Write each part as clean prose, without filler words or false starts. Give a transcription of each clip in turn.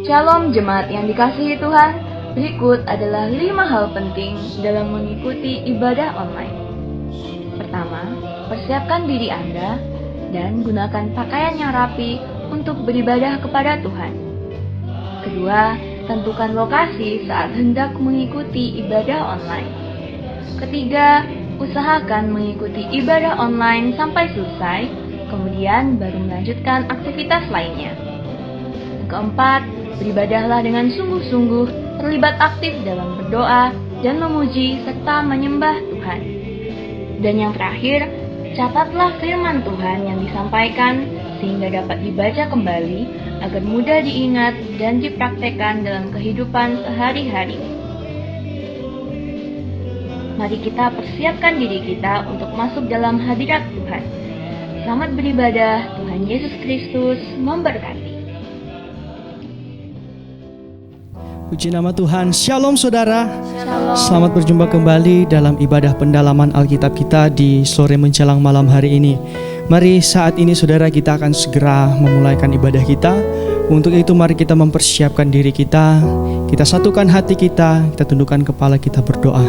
Shalom jemaat yang dikasihi Tuhan, berikut adalah 5 hal penting dalam mengikuti ibadah online. Pertama, persiapkan diri Anda dan gunakan pakaian yang rapi untuk beribadah kepada Tuhan. Kedua, tentukan lokasi saat hendak mengikuti ibadah online. Ketiga, usahakan mengikuti ibadah online sampai selesai, kemudian baru melanjutkan aktivitas lainnya. Keempat, beribadahlah dengan sungguh-sungguh, terlibat aktif dalam berdoa dan memuji serta menyembah Tuhan. Dan yang terakhir, catatlah firman Tuhan yang disampaikan sehingga dapat dibaca kembali agar mudah diingat dan dipraktekkan dalam kehidupan sehari-hari. Mari kita persiapkan diri kita untuk masuk dalam hadirat Tuhan. Selamat beribadah, Tuhan Yesus Kristus memberkati. Puji nama Tuhan. Shalom saudara. Shalom. Selamat berjumpa kembali dalam ibadah pendalaman Alkitab kita di sore menjelang malam hari ini. Mari saat ini saudara kita akan segera memulaikan ibadah kita. Untuk itu mari kita mempersiapkan diri kita. Kita satukan hati kita tundukkan kepala kita berdoa.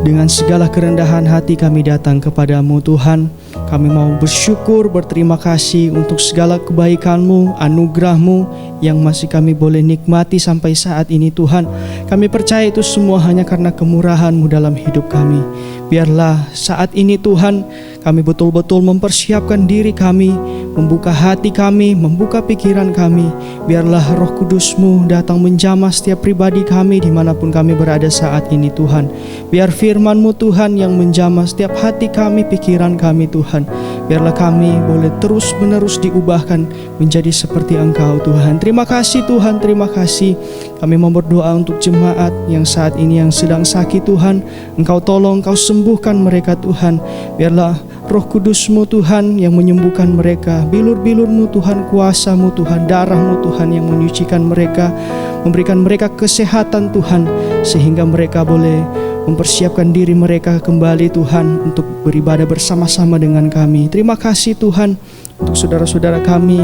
Dengan segala kerendahan hati kami datang kepadamu Tuhan. Kami mau bersyukur, berterima kasih untuk segala kebaikan-Mu, anugerah-Mu yang masih kami boleh nikmati sampai saat ini Tuhan. Kami percaya itu semua hanya karena kemurahan-Mu dalam hidup kami. Biarlah saat ini Tuhan kami betul-betul mempersiapkan diri kami, membuka hati kami, membuka pikiran kami. Biarlah Roh Kudus-Mu datang menjamah setiap pribadi kami dimanapun kami berada saat ini Tuhan. Biar firman-Mu Tuhan yang menjamah setiap hati kami, pikiran kami Tuhan. Biarlah kami boleh terus-menerus diubahkan menjadi seperti Engkau Tuhan. Terima kasih Tuhan, terima kasih. Kami mau berdoa untuk jemaat yang saat ini yang sedang sakit Tuhan. Engkau tolong, Engkau sembuhkan mereka Tuhan. Biarlah Roh Kudus-Mu Tuhan yang menyembuhkan mereka. Bilur-bilur-Mu Tuhan, kuasa-Mu Tuhan, darah-Mu Tuhan yang menyucikan mereka, memberikan mereka kesehatan Tuhan, sehingga mereka boleh mempersiapkan diri mereka kembali Tuhan untuk beribadah bersama-sama dengan kami. Terima kasih Tuhan untuk saudara-saudara kami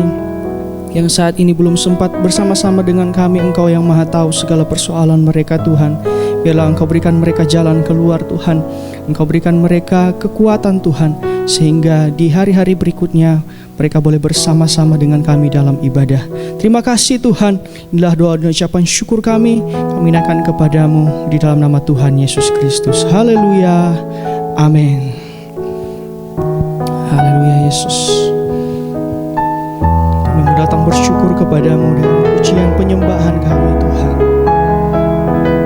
yang saat ini belum sempat bersama-sama dengan kami. Engkau yang maha tahu segala persoalan mereka Tuhan. Biarlah Engkau berikan mereka jalan keluar Tuhan. Engkau berikan mereka kekuatan Tuhan, sehingga di hari-hari berikutnya mereka boleh bersama-sama dengan kami dalam ibadah. Terima kasih Tuhan. Inilah doa dan ucapan syukur kami. Kami naikkan kepadamu di dalam nama Tuhan Yesus Kristus. Haleluya. Amin. Haleluya Yesus. Kami mau datang bersyukur kepadamu dalam pujian penyembahan kami Tuhan.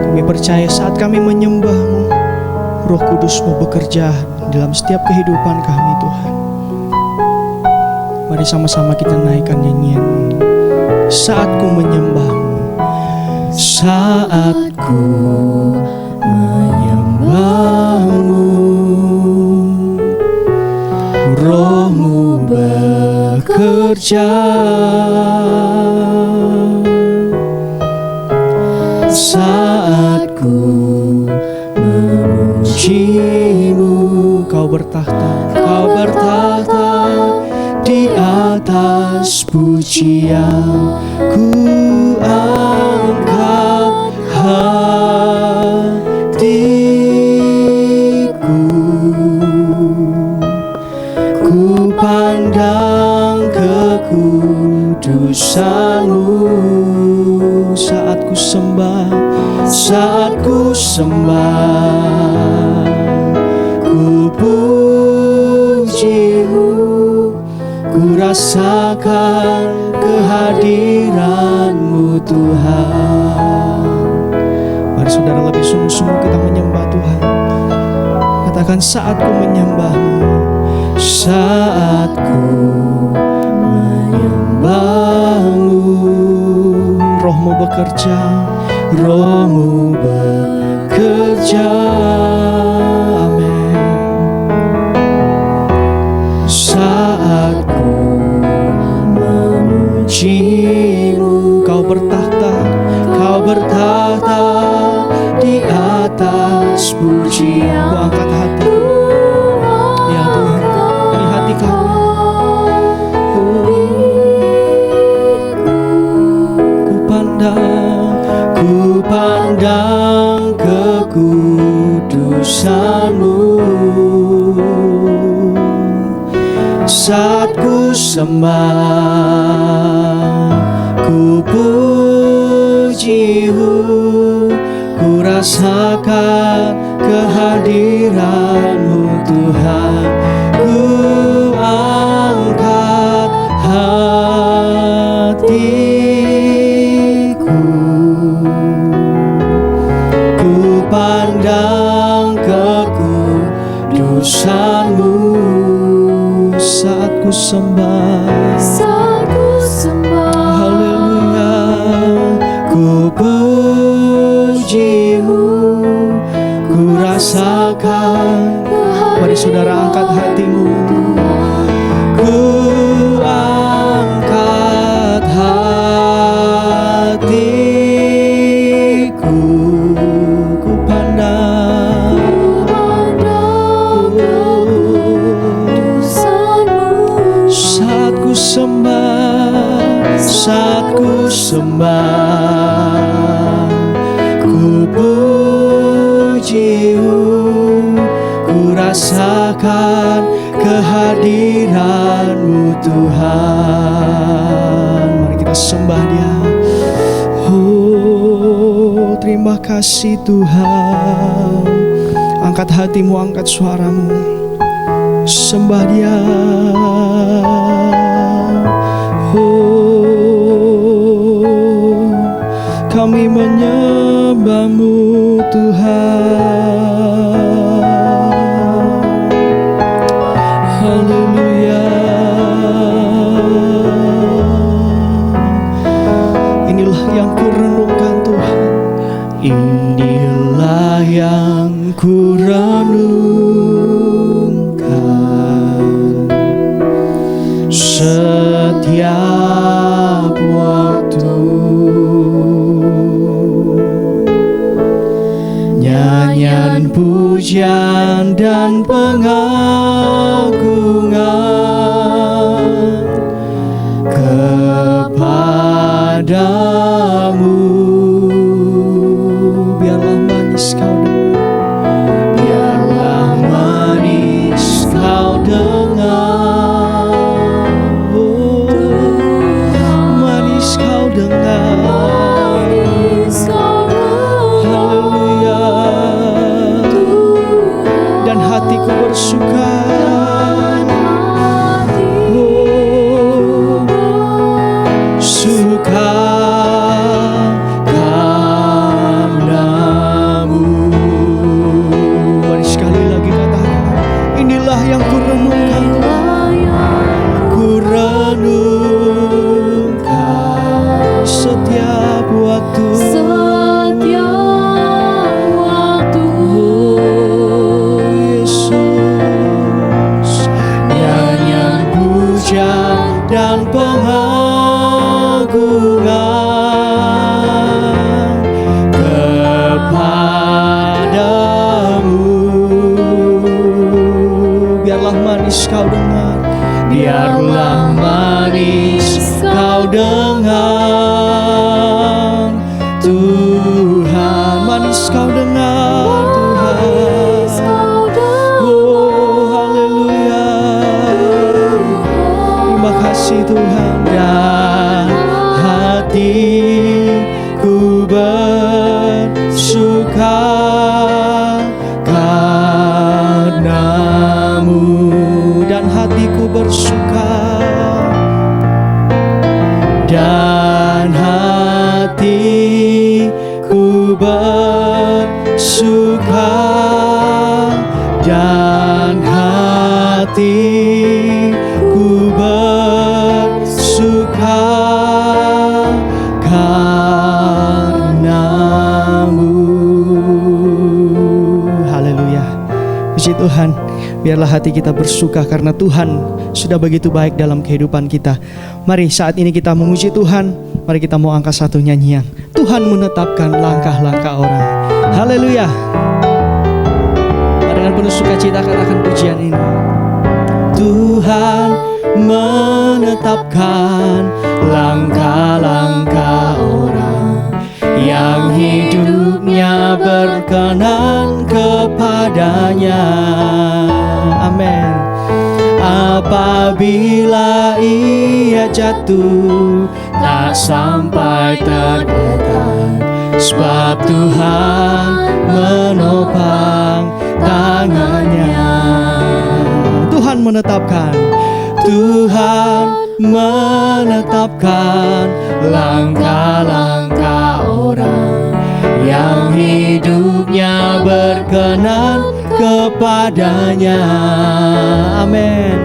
Kami percaya saat kami menyembah-Mu, Roh Kudus-Mu bekerja dalam setiap kehidupan kami Tuhan. Mari sama-sama kita naikkan nyanyian ini. Saat ku menyembah-Mu, saat ku menyembah-Mu, Roh-Mu bekerja. Saat ku memuji-Mu, Kau bertahta, Kau bertahta di atas pujian. Ku angkat hatiku, ku pandang kekudusan-Mu. Saat ku sembah, saat ku sembah, ku puji-Mu, ku rasakan kehadiran-Mu Tuhan. Mari saudara lebih sungguh-sungguh kita menyembah Tuhan. Katakan saat ku menyembah-Mu, saat ku menyembah-Mu, Roh-Mu bekerja, Roh-Mu bekerja. Amin. Saat ku memuji-Mu, Kau bertahta, Kau bertahta di atas pujian. Ku angkat hati, ya Tuhan, ini hati kami. Ku pandang utusanmu. Saat ku sembah, ku puji-Mu, ku rasakan kehadiran-Mu Tuhan. Ku angkat hatiku, ku pandang kekudusan-Mu. Saat ku sembah, haleluya, ku puji-Mu, ku rasakan. Mari saudara angkat hatimu. Ku angkat hatiku, ku pandang saat ku sembah, saat ku sembah, ku puji-Mu, ku rasakan kehadiran-Mu Tuhan. Mari kita sembah Dia. Oh, terima kasih Tuhan. Angkat hatimu, angkat suaramu, sembah Dia. Oh, kami menyembah-Mu Tuhan. Haleluya. Inilah yang ku renungkan Tuhan. Inilah yang ku renungkan setiap waktu. Nyanyian pujian dan pengagungan kepadamu. Biarlah manis kau dengar, biarlah manis kau dengar. Oh, manis kau dengar. Haleluya. Dan hatiku bersuka. Oh, suka karenamu. Mari sekali lagi katakan, inilah yang ku renungkan, ku renungkan setiap waktu. Oh Yesus, nyanyian pujian dan pengagungan kepadamu. Biarlah manis kau dengar, biarlah manis kau dengar Tuhan. Manis kau dengar Tuhan. Oh haleluya. Terima kasih Tuhan. Dan hatiku bersuka karenamu. Dan hatiku bersuka. Dan hatiku bersuka. Dan hatiku bersuka karenamu. Haleluya. Puji Tuhan. Biarlah hati kita bersuka karena Tuhan sudah begitu baik dalam kehidupan kita. Mari saat ini kita memuji Tuhan. Mari kita mau angkat satu nyanyian. Tuhan menetapkan langkah-langkah orang. Haleluya. Dengan penuh sukacita katakan pujian ini. Tuhan menetapkan langkah-langkah orang yang hidupnya berkenan kepadanya. Amin. Apabila ia jatuh, tak sampai tergeletak, sebab Tuhan menopang tangannya. Tuhan menetapkan langkah-langkah orang yang hidupnya berkenan kepadanya. Amin.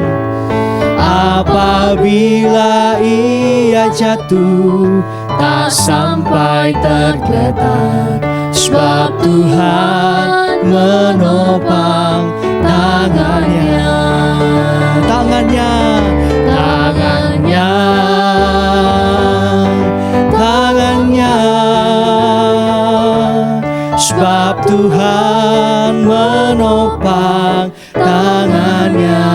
Apabila ia jatuh, tak sampai tergeletak, sebab Tuhan menopang tangannya. Sebab Tuhan menopang tangannya.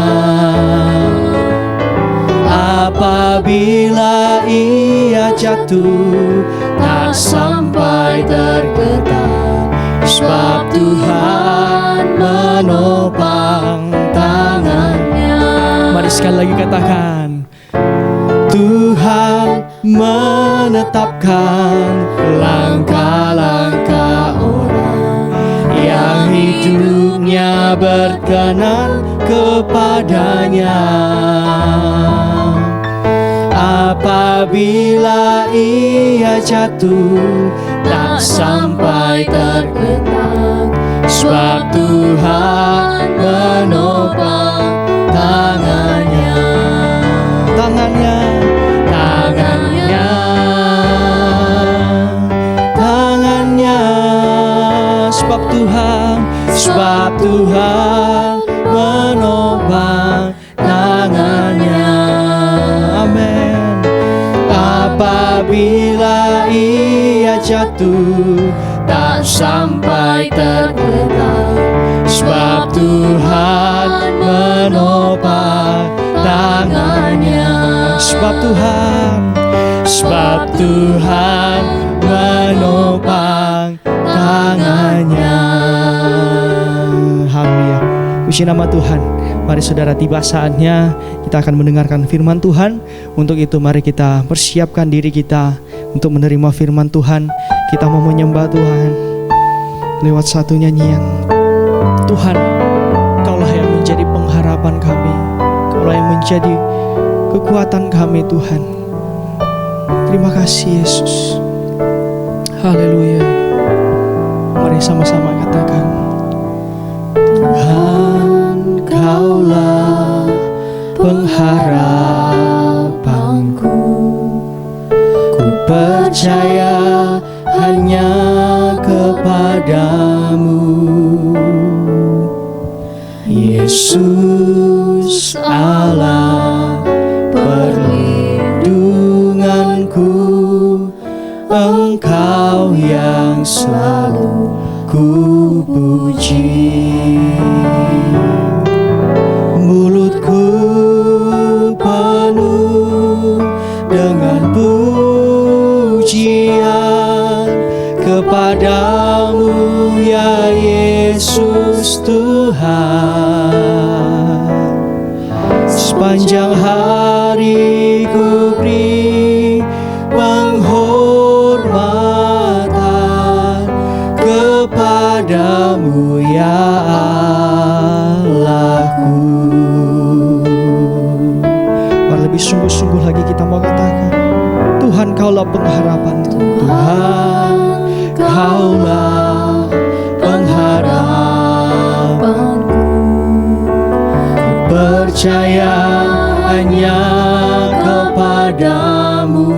Apabila ia jatuh, tak sampai tergeletak, sebab Tuhan menopang tangannya. Mari sekali lagi katakan, Tuhan menetapkan langkah-langkah orang yang hidupnya berkenan kepadanya. Apabila ia jatuh, tak sampai tergeletak, sebab Tuhan menopang tangannya. Sebab Tuhan menopang tangannya. Amin. Apabila ia jatuh, tak sampai tergeletak, sebab Tuhan menopang tangannya. Sebab Tuhan menopang tangannya. Haleluya. Puji nama Tuhan. Mari saudara, tiba saatnya kita akan mendengarkan firman Tuhan. Untuk itu mari kita persiapkan diri kita untuk menerima firman Tuhan. Kita mau menyembah Tuhan lewat satu nyanyian. Tuhan, Kaulah yang menjadi pengharapan kami, Kaulah yang menjadi kekuatan kami Tuhan. Terima kasih Yesus. Haleluya. Mari sama-sama katakan, Tuhan, Kaulah pengharapanku. Ku percaya hanya kepadamu, Yesus Allah perlindunganku. Engkau yang selalu ku puji. Mulutku penuh dengan pujian kepadamu ya Yesus Tuhan. Sepanjang hari ku beri penghormatan kepadamu ya Allahku. Mari lebih sungguh-sungguh lagi kita mau katakan, Tuhan Kaulah pengharapan. Tuhan Kaulah pengharapanku. Percaya hanya kepadamu,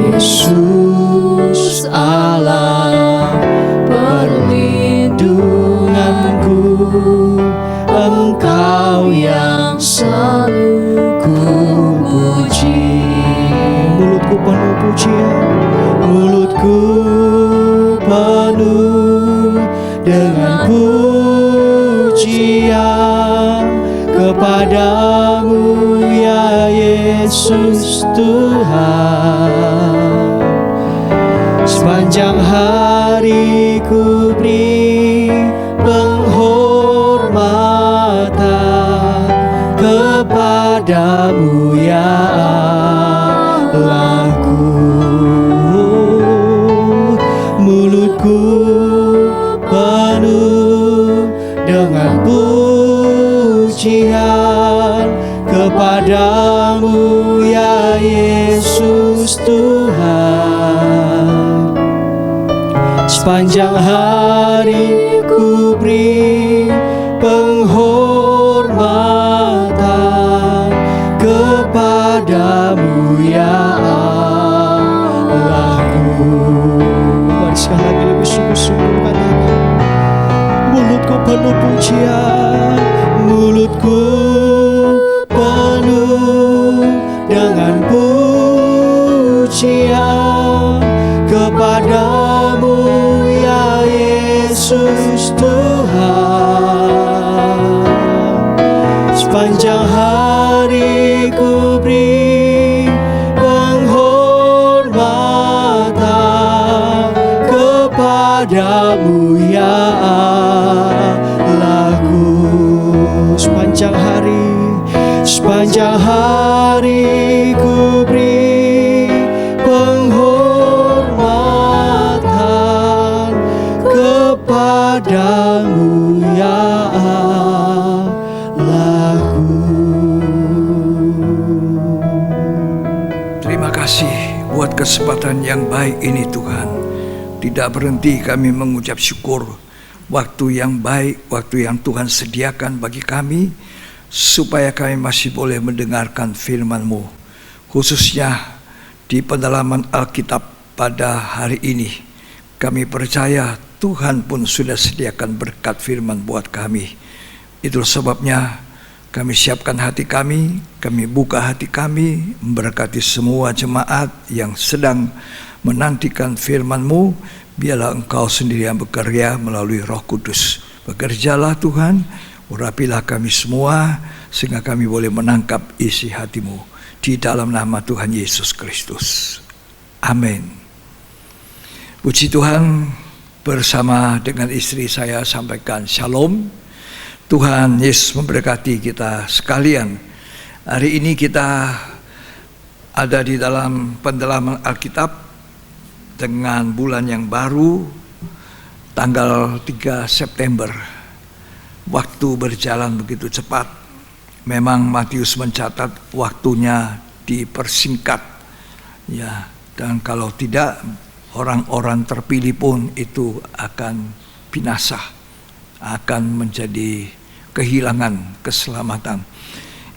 Yesus Allah perlindunganku. Engkau yang selalu ku puji. Mulutku penuh pujian, mulutku penuh dengan pujian kepadamu ya Yesus Tuhan. hari ku beri penghormatan kepadamu ya Allahku. Mulutku penuh dengan pujian kepadamu ya Yesus Tuhan. Sepanjang hari ku beri penghormatan kepadamu ya Allahku. Mari sekali lagi lebih sungguh-sungguh katakan, mulutku penuh pujian, mulutku penuh dengan pujian kepadamu ya Yesus Tuhan. Sepanjang hari ku beri penghormatan kepadamu ya Allahku. Sepanjang hari ku beri penghormatan kepadamu ya Allahku. Terima kasih buat kesempatan yang baik ini Tuhan. Tidak berhenti kami mengucap syukur. Waktu yang baik, waktu yang Tuhan sediakan bagi kami, supaya kami masih boleh mendengarkan firman-Mu, khususnya di pendalaman Alkitab pada hari ini. Kami percaya Tuhan pun sudah sediakan berkat firman buat kami. Itulah sebabnya kami siapkan hati kami buka hati kami, memberkati semua jemaat yang sedang menantikan firman-Mu. Biarlah Engkau sendiri yang bekerja melalui Roh Kudus. Bekerjalah Tuhan, urapilah kami semua, sehingga kami boleh menangkap isi hati-Mu. Di dalam nama Tuhan Yesus Kristus. Amin. Puji Tuhan, bersama dengan istri saya sampaikan shalom. Tuhan Yesus memberkati kita sekalian. Hari ini kita ada di dalam pendalaman Alkitab dengan bulan yang baru, tanggal 3 September. Waktu berjalan begitu cepat. Memang Matius mencatat waktunya dipersingkat. Ya, dan kalau tidak, orang-orang terpilih pun itu akan binasa, akan menjadi kehilangan keselamatan.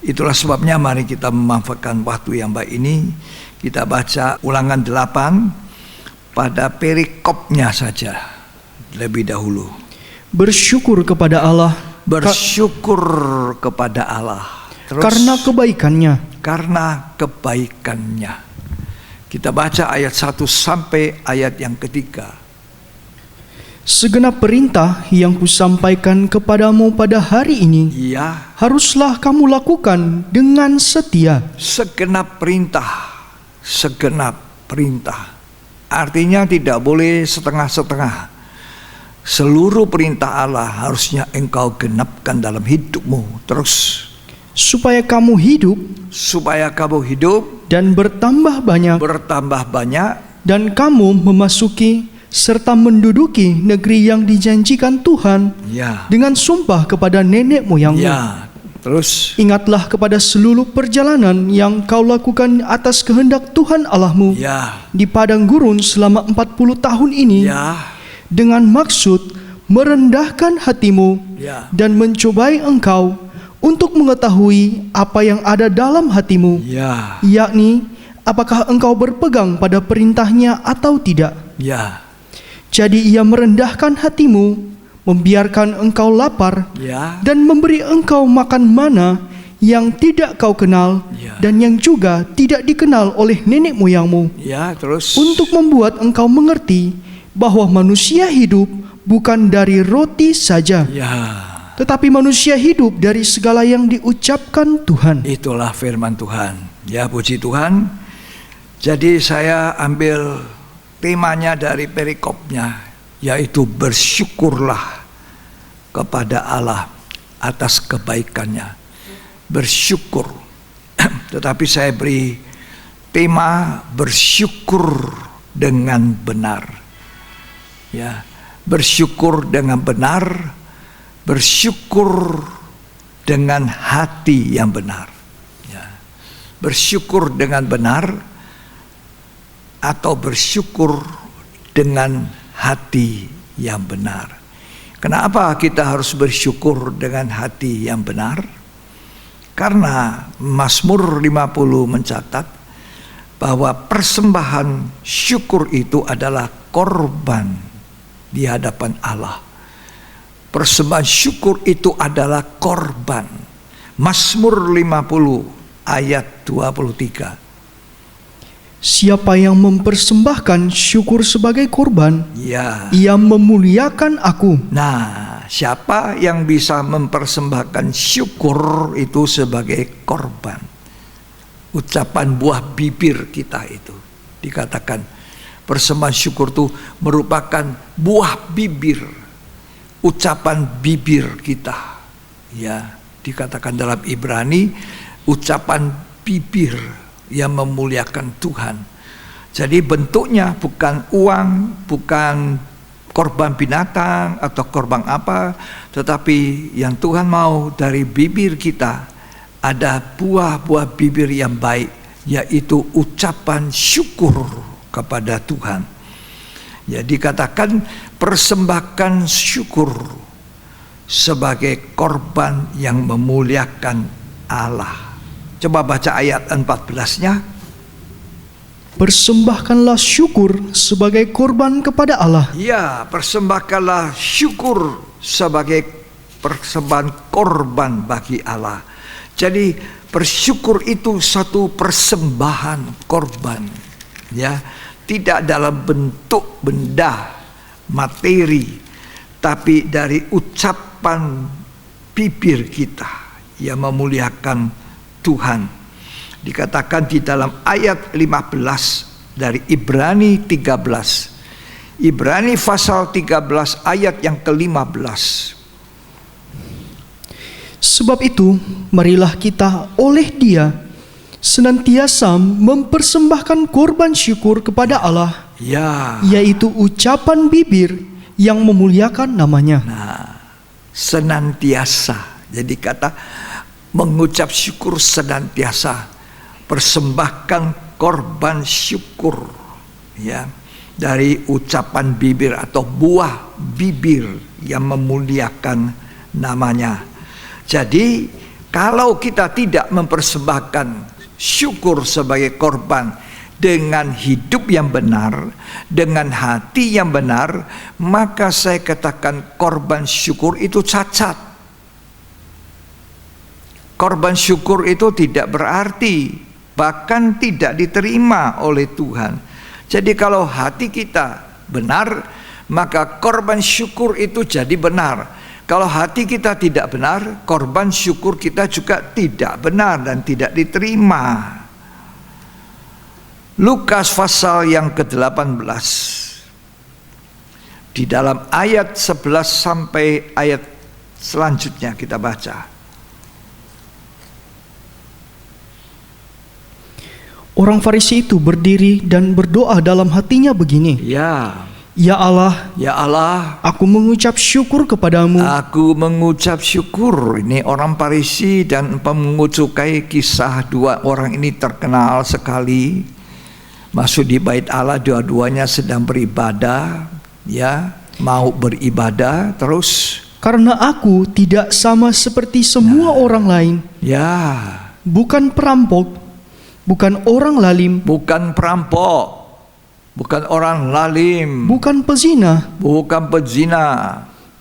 Itulah sebabnya mari kita memanfaatkan waktu yang baik ini. Kita baca Ulangan 8 pada perikopnya saja lebih dahulu. Bersyukur kepada Allah. Bersyukur kepada Allah. Terus, karena kebaikannya. Kita baca ayat 1 sampai ayat yang ketiga. Segenap perintah yang kusampaikan kepadamu pada hari ini, Ya, haruslah kamu lakukan dengan setia. segenap perintah. Artinya tidak boleh setengah-setengah. Seluruh perintah Allah harusnya engkau genapkan dalam hidupmu. Terus, supaya kamu hidup dan bertambah banyak, dan kamu memasuki serta menduduki negeri yang dijanjikan Tuhan ya, dengan sumpah kepada nenek moyangmu. ya. Terus, Ingatlah kepada seluruh perjalanan yang kau lakukan atas kehendak Tuhan Allahmu ya, di padang gurun selama 40 tahun ini, ya, dengan maksud merendahkan hatimu ya, dan mencobai engkau untuk mengetahui apa yang ada dalam hatimu, ya, yakni apakah engkau berpegang pada perintahnya atau tidak. ya, Jadi ia merendahkan hatimu, membiarkan engkau lapar, ya, dan memberi engkau makan mana yang tidak kau kenal, ya, dan yang juga tidak dikenal oleh nenek moyangmu, ya. Terus, untuk membuat engkau mengerti bahwa manusia hidup bukan dari roti saja, ya, tetapi manusia hidup dari segala yang diucapkan Tuhan. itulah firman Tuhan. Ya, puji Tuhan. Jadi saya ambil temanya dari perikopnya, yaitu bersyukurlah kepada Allah atas kebaikannya. Bersyukur. Tetapi saya beri tema bersyukur dengan benar. Ya, bersyukur dengan benar, bersyukur dengan hati yang benar. Ya. Bersyukur dengan benar atau bersyukur dengan hati yang benar. Kenapa kita harus bersyukur dengan hati yang benar? Karena Mazmur 50 mencatat bahwa persembahan syukur itu adalah korban di hadapan Allah. Persembahan syukur itu adalah korban. Mazmur 50 ayat 23. Siapa yang mempersembahkan syukur sebagai korban, Ya. ia memuliakan aku. Nah, siapa yang bisa mempersembahkan syukur itu sebagai korban? Ucapan buah bibir kita itu dikatakan persembahan syukur itu merupakan buah bibir, ucapan bibir kita. Ya, dikatakan dalam Ibrani ucapan bibir yang memuliakan Tuhan. Jadi bentuknya bukan uang, bukan korban binatang atau korban apa, tetapi yang Tuhan mau dari bibir kita ada buah-buah bibir yang baik, yaitu ucapan syukur kepada Tuhan. Ya, dikatakan persembahkan syukur sebagai korban yang memuliakan Allah. Coba baca ayat 14-nya. Persembahkanlah syukur sebagai korban kepada Allah. Ya, persembahkanlah syukur sebagai persembahan korban bagi Allah. Jadi bersyukur itu satu persembahan korban. Ya, tidak dalam bentuk benda, materi, tapi dari ucapan bibir kita yang memuliakan Tuhan. Dikatakan di dalam ayat 15 dari Ibrani 13. Ibrani pasal 13 ayat yang ke-15. Sebab itu, marilah kita oleh Dia senantiasa mempersembahkan korban syukur kepada Allah, Ya. yaitu ucapan bibir yang memuliakan namanya. Nah, senantiasa. Jadi kata mengucap syukur senantiasa, persembahkan korban syukur, ya, dari ucapan bibir atau buah bibir yang memuliakan namanya. Jadi kalau kita tidak mempersembahkan syukur sebagai korban dengan hidup yang benar, dengan hati yang benar, maka saya katakan korban syukur itu cacat. Korban syukur itu tidak berarti, bahkan tidak diterima oleh Tuhan. Jadi kalau hati kita benar, maka korban syukur itu jadi benar. Kalau hati kita tidak benar, korban syukur kita juga tidak benar dan tidak diterima. Lukas pasal yang ke-18. Di dalam ayat 11 sampai ayat selanjutnya kita baca. Orang Farisi itu berdiri dan berdoa dalam hatinya begini. Ya, Ya Allah, ya Allah, aku mengucap syukur kepadamu. aku mengucap syukur. Ini orang Farisi dan mengucukai kisah dua orang ini terkenal sekali. Masuk di bait Allah, dua-duanya sedang beribadah, ya, mau beribadah terus. Karena aku tidak sama seperti semua orang lain, Ya, bukan perampok, bukan orang lalim, bukan perampok, bukan orang lalim, bukan pezina, bukan pezina.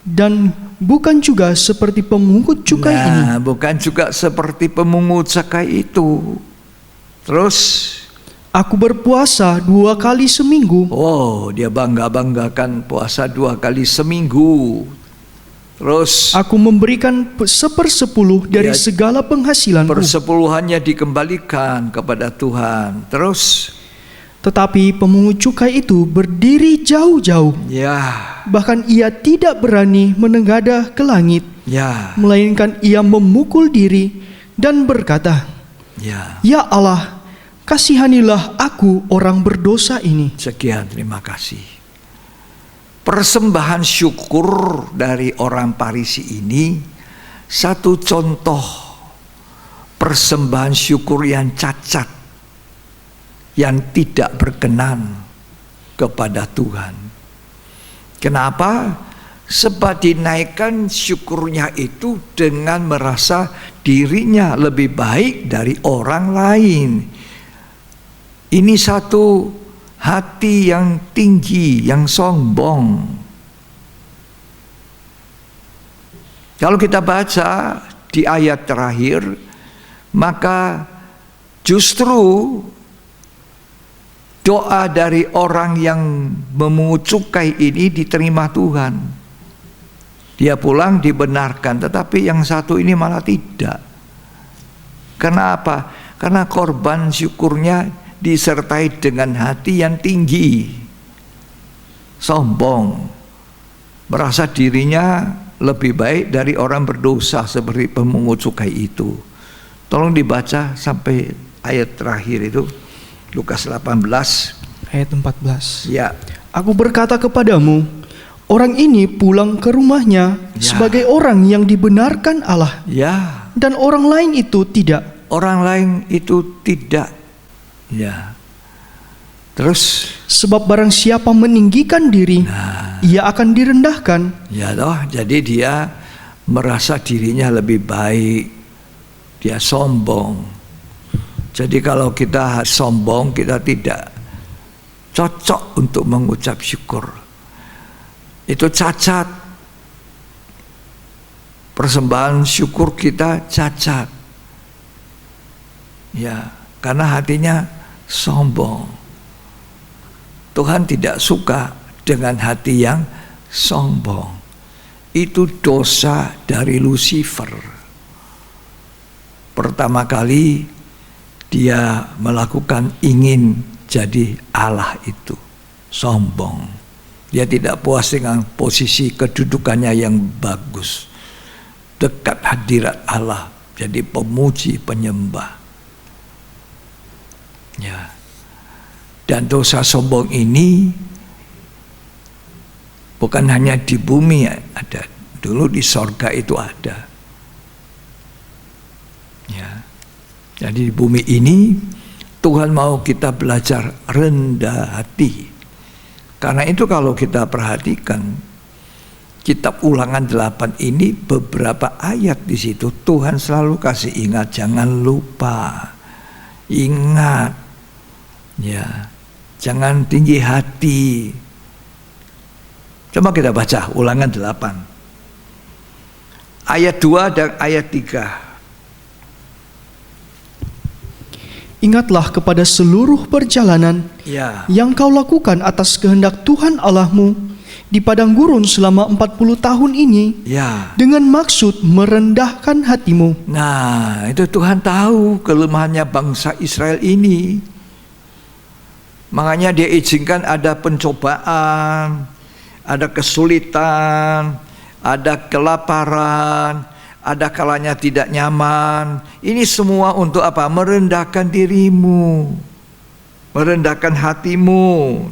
dan bukan juga seperti pemungut cukai ini. Nah, bukan juga seperti pemungut cukai itu. Terus, Aku berpuasa 2 kali seminggu. oh, dia bangga-banggakan puasa 2 kali seminggu. Terus, Aku memberikan 1/10 dari Ya, segala penghasilanku. persepuluhannya dikembalikan kepada Tuhan. Terus, Tetapi pemungut cukai itu berdiri jauh-jauh. Ya, Bahkan ia tidak berani menengadah ke langit, ya, melainkan ia memukul diri dan berkata, ya. "Ya Allah, kasihanilah aku orang berdosa ini." Sekian, terima kasih. Persembahan syukur dari orang Farisi ini satu contoh persembahan syukur yang cacat, yang tidak berkenan kepada Tuhan. Kenapa? Sebab dinaikkan syukurnya itu dengan merasa dirinya lebih baik dari orang lain. Ini satu hati yang tinggi, yang sombong. Kalau kita baca di ayat terakhir, maka justru doa dari orang yang memungut cukai ini diterima Tuhan. Dia pulang dibenarkan, tetapi yang satu ini malah tidak. Kenapa? Karena korban syukurnya disertai dengan hati yang tinggi, sombong, merasa dirinya lebih baik dari orang berdosa seperti pemungut cukai itu. Tolong dibaca sampai ayat terakhir itu, Lukas 18 Ayat 14. ya. Aku berkata kepadamu, orang ini pulang ke rumahnya sebagai orang yang dibenarkan Allah, Ya, dan orang lain itu tidak. orang lain itu tidak. Ya. Terus Sebab barang siapa meninggikan diri, ia akan direndahkan. ya toh, jadi dia merasa dirinya lebih baik. Dia sombong. Jadi kalau kita sombong, kita tidak cocok untuk mengucap syukur. Itu cacat. Persembahan syukur kita cacat. Ya, karena hatinya sombong. Tuhan tidak suka dengan hati yang sombong. Itu dosa dari Lucifer. Pertama kali dia melakukan ingin jadi Allah itu, sombong. Dia tidak puas dengan posisi kedudukannya yang bagus, dekat hadirat Allah, jadi pemuji, penyembah. Ya. Dan dosa sombong ini bukan hanya di bumi ada, dulu di sorga itu ada. Ya. Jadi di bumi ini Tuhan mau kita belajar rendah hati. Karena itu kalau kita perhatikan kitab Ulangan 8 ini beberapa ayat di situ Tuhan selalu kasih ingat, jangan lupa. Ingat. Ya. Jangan tinggi hati. Coba kita baca Ulangan 8. Ayat 2 dan ayat 3. Ingatlah kepada seluruh perjalanan Ya. yang kau lakukan atas kehendak Tuhan Allahmu di padang gurun selama 40 tahun ini, Ya. dengan maksud merendahkan hatimu. Nah, itu Tuhan tahu kelemahannya bangsa Israel ini. Makanya dia izinkan ada pencobaan, ada kesulitan, ada kelaparan, ada kalanya tidak nyaman. Ini semua untuk apa? Merendahkan dirimu, merendahkan hatimu.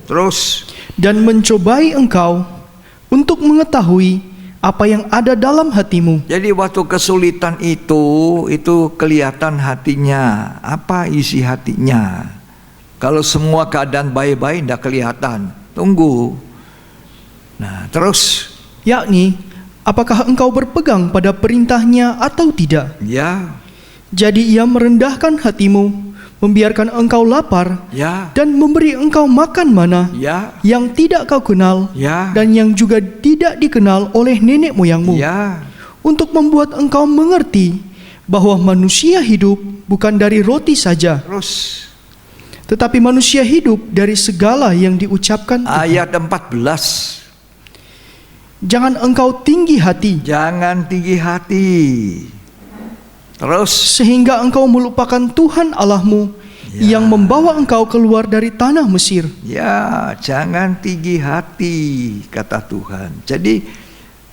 Terus, Dan mencobai engkau untuk mengetahui apa yang ada dalam hatimu. jadi waktu kesulitan itu kelihatan hatinya. Apa isi hatinya? Kalau semua keadaan baik-baik tidak kelihatan. Tunggu. Nah, terus, Yakni, apakah engkau berpegang pada perintahnya atau tidak? ya, Jadi ia merendahkan hatimu, membiarkan engkau lapar, ya, dan memberi engkau makan mana ya, yang tidak kau kenal, ya, dan yang juga tidak dikenal oleh nenek moyangmu, ya. untuk membuat engkau mengerti bahwa manusia hidup bukan dari roti saja, Terus, tetapi manusia hidup dari segala yang diucapkan Tuhan. ayat 14. Jangan engkau tinggi hati, Jangan tinggi hati. Terus, sehingga engkau melupakan Tuhan Allahmu yang membawa engkau keluar dari tanah Mesir. Ya, jangan tinggi hati, kata Tuhan. Jadi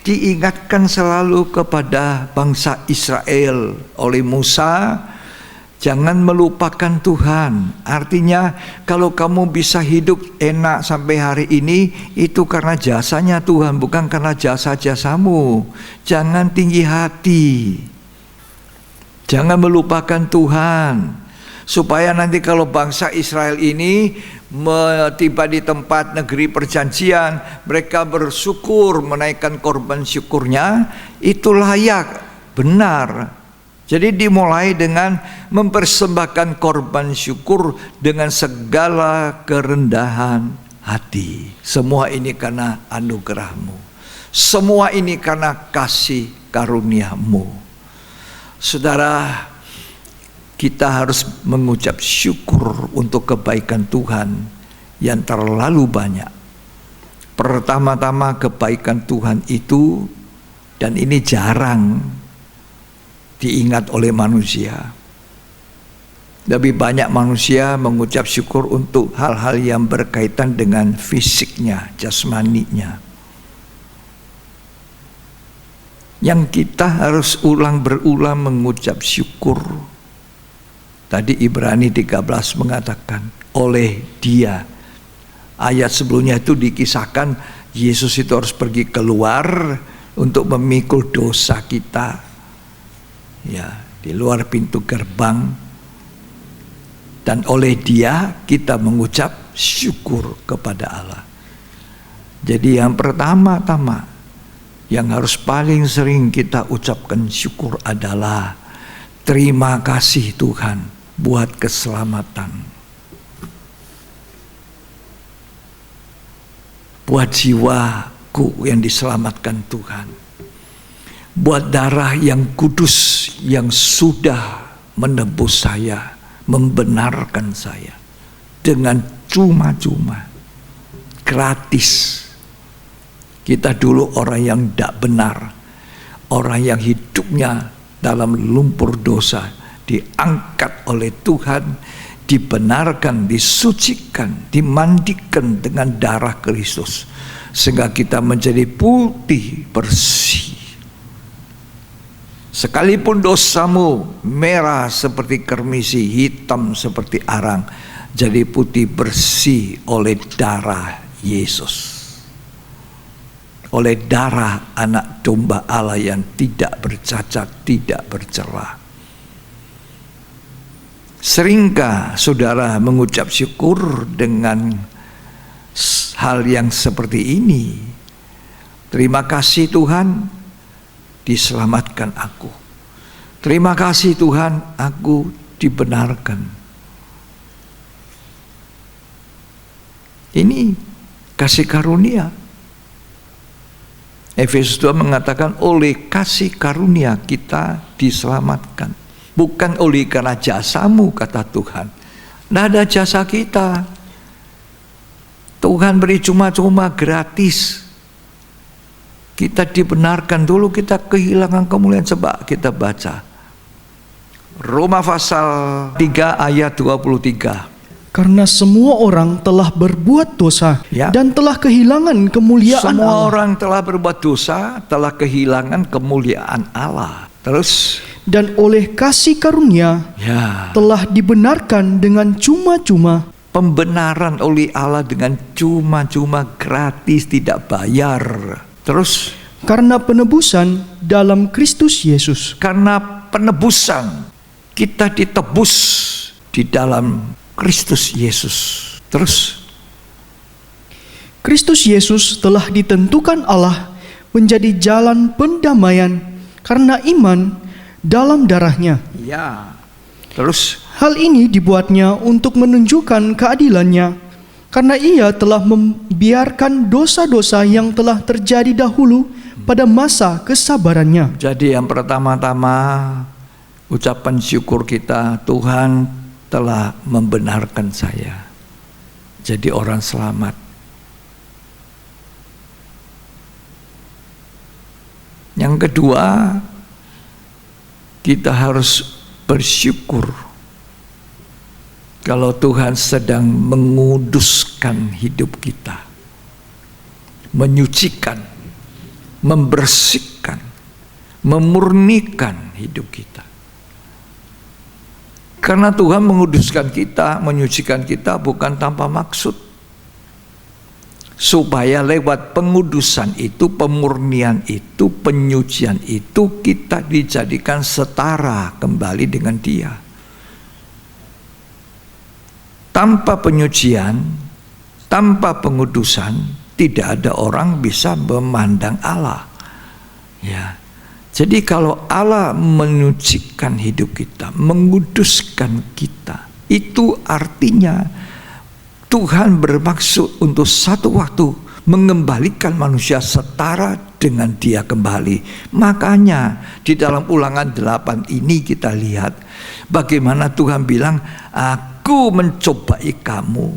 diingatkan selalu kepada bangsa Israel oleh Musa, jangan melupakan Tuhan. Artinya kalau kamu bisa hidup enak sampai hari ini, itu karena jasanya Tuhan, bukan karena jasa-jasamu. Jangan tinggi hati, jangan melupakan Tuhan. Supaya nanti kalau bangsa Israel ini tiba di tempat negeri perjanjian, mereka bersyukur, menaikkan korban syukurnya, itu layak, benar. Jadi dimulai dengan mempersembahkan korban syukur dengan segala kerendahan hati. Semua ini karena anugerah-Mu. Semua ini karena kasih karunia-Mu. Saudara, kita harus mengucap syukur untuk kebaikan Tuhan yang terlalu banyak. Pertama-tama kebaikan Tuhan itu, dan ini jarang diingat oleh manusia. Lebih banyak manusia mengucap syukur untuk hal-hal yang berkaitan dengan fisiknya, jasmaninya. Yang kita harus berulang mengucap syukur. Tadi Ibrani 13 mengatakan oleh Dia. Ayat sebelumnya itu dikisahkan Yesus itu harus pergi keluar untuk memikul dosa kita. Ya, di luar pintu gerbang. Dan oleh Dia kita mengucap syukur kepada Allah. Jadi yang pertama-tama yang harus paling sering kita ucapkan syukur adalah terima kasih Tuhan buat keselamatan, buat jiwaku yang diselamatkan Tuhan, buat darah yang kudus yang sudah menebus saya, membenarkan saya dengan cuma-cuma, gratis. Kita dulu orang yang tidak benar, orang yang hidupnya dalam lumpur dosa, diangkat oleh Tuhan, dibenarkan, disucikan, dimandikan dengan darah Kristus, sehingga kita menjadi putih bersih. Sekalipun dosamu merah seperti kermisi, hitam seperti arang, jadi putih bersih oleh darah Yesus, oleh darah anak domba Allah yang tidak bercacat, tidak bercela. Seringkah saudara mengucap syukur dengan hal yang seperti ini? Terima kasih Tuhan, diselamatkan aku. Terima kasih Tuhan, aku dibenarkan. Ini kasih karunia. Efesus 2 mengatakan oleh kasih karunia kita diselamatkan. Bukan oleh karena jasamu, kata Tuhan. Tidak ada jasa kita. Tuhan beri cuma-cuma, gratis. Kita dibenarkan, dulu kita kehilangan kemuliaan. Coba kita baca Roma pasal 3 ayat 23. Karena semua orang telah berbuat dosa, Ya. dan telah kehilangan kemuliaan Semua Allah. orang telah berbuat dosa, telah kehilangan kemuliaan Allah. Terus, Dan oleh kasih karunia ya, telah dibenarkan dengan cuma-cuma. pembenaran oleh Allah dengan cuma-cuma, gratis, tidak bayar. Terus, Karena penebusan dalam Kristus Yesus. karena penebusan, kita ditebus di dalam Kristus Yesus. Terus, Kristus Yesus telah ditentukan Allah menjadi jalan pendamaian karena iman dalam darahnya. ya, terus, Hal ini dibuatnya untuk menunjukkan keadilannya, karena ia telah membiarkan dosa-dosa yang telah terjadi dahulu pada masa kesabarannya. jadi yang pertama-tama ucapan syukur kita, Tuhan telah membenarkan saya jadi orang selamat. Yang kedua, kita harus bersyukur Kalau Tuhan sedang menguduskan hidup kita, menyucikan, membersihkan, memurnikan hidup kita. Karena Tuhan menguduskan kita, menyucikan kita bukan tanpa maksud. Supaya lewat pengudusan itu, pemurnian itu, penyucian itu, kita dijadikan setara kembali dengan Dia. Tanpa penyucian, tanpa pengudusan, tidak ada orang bisa memandang Allah. Ya. Jadi kalau Allah menyucikan hidup kita, menguduskan kita, itu artinya Tuhan bermaksud untuk satu waktu mengembalikan manusia setara dengan Dia kembali. Makanya di dalam Ulangan 8 ini kita lihat bagaimana Tuhan bilang, Aku mencobai kamu.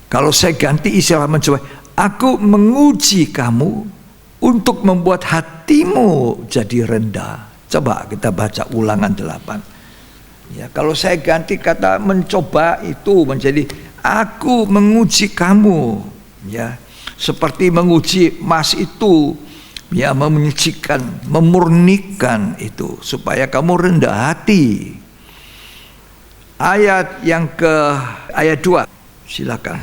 Kalau saya ganti istilah mencobai, Aku menguji kamu untuk membuat hatimu jadi rendah. Coba kita baca Ulangan 8. Ya, kalau saya ganti kata mencoba itu menjadi Aku menguji kamu. Ya, seperti menguji emas itu, ya, menyucikan, memurnikan itu supaya kamu rendah hati. Ayat 2, silakan.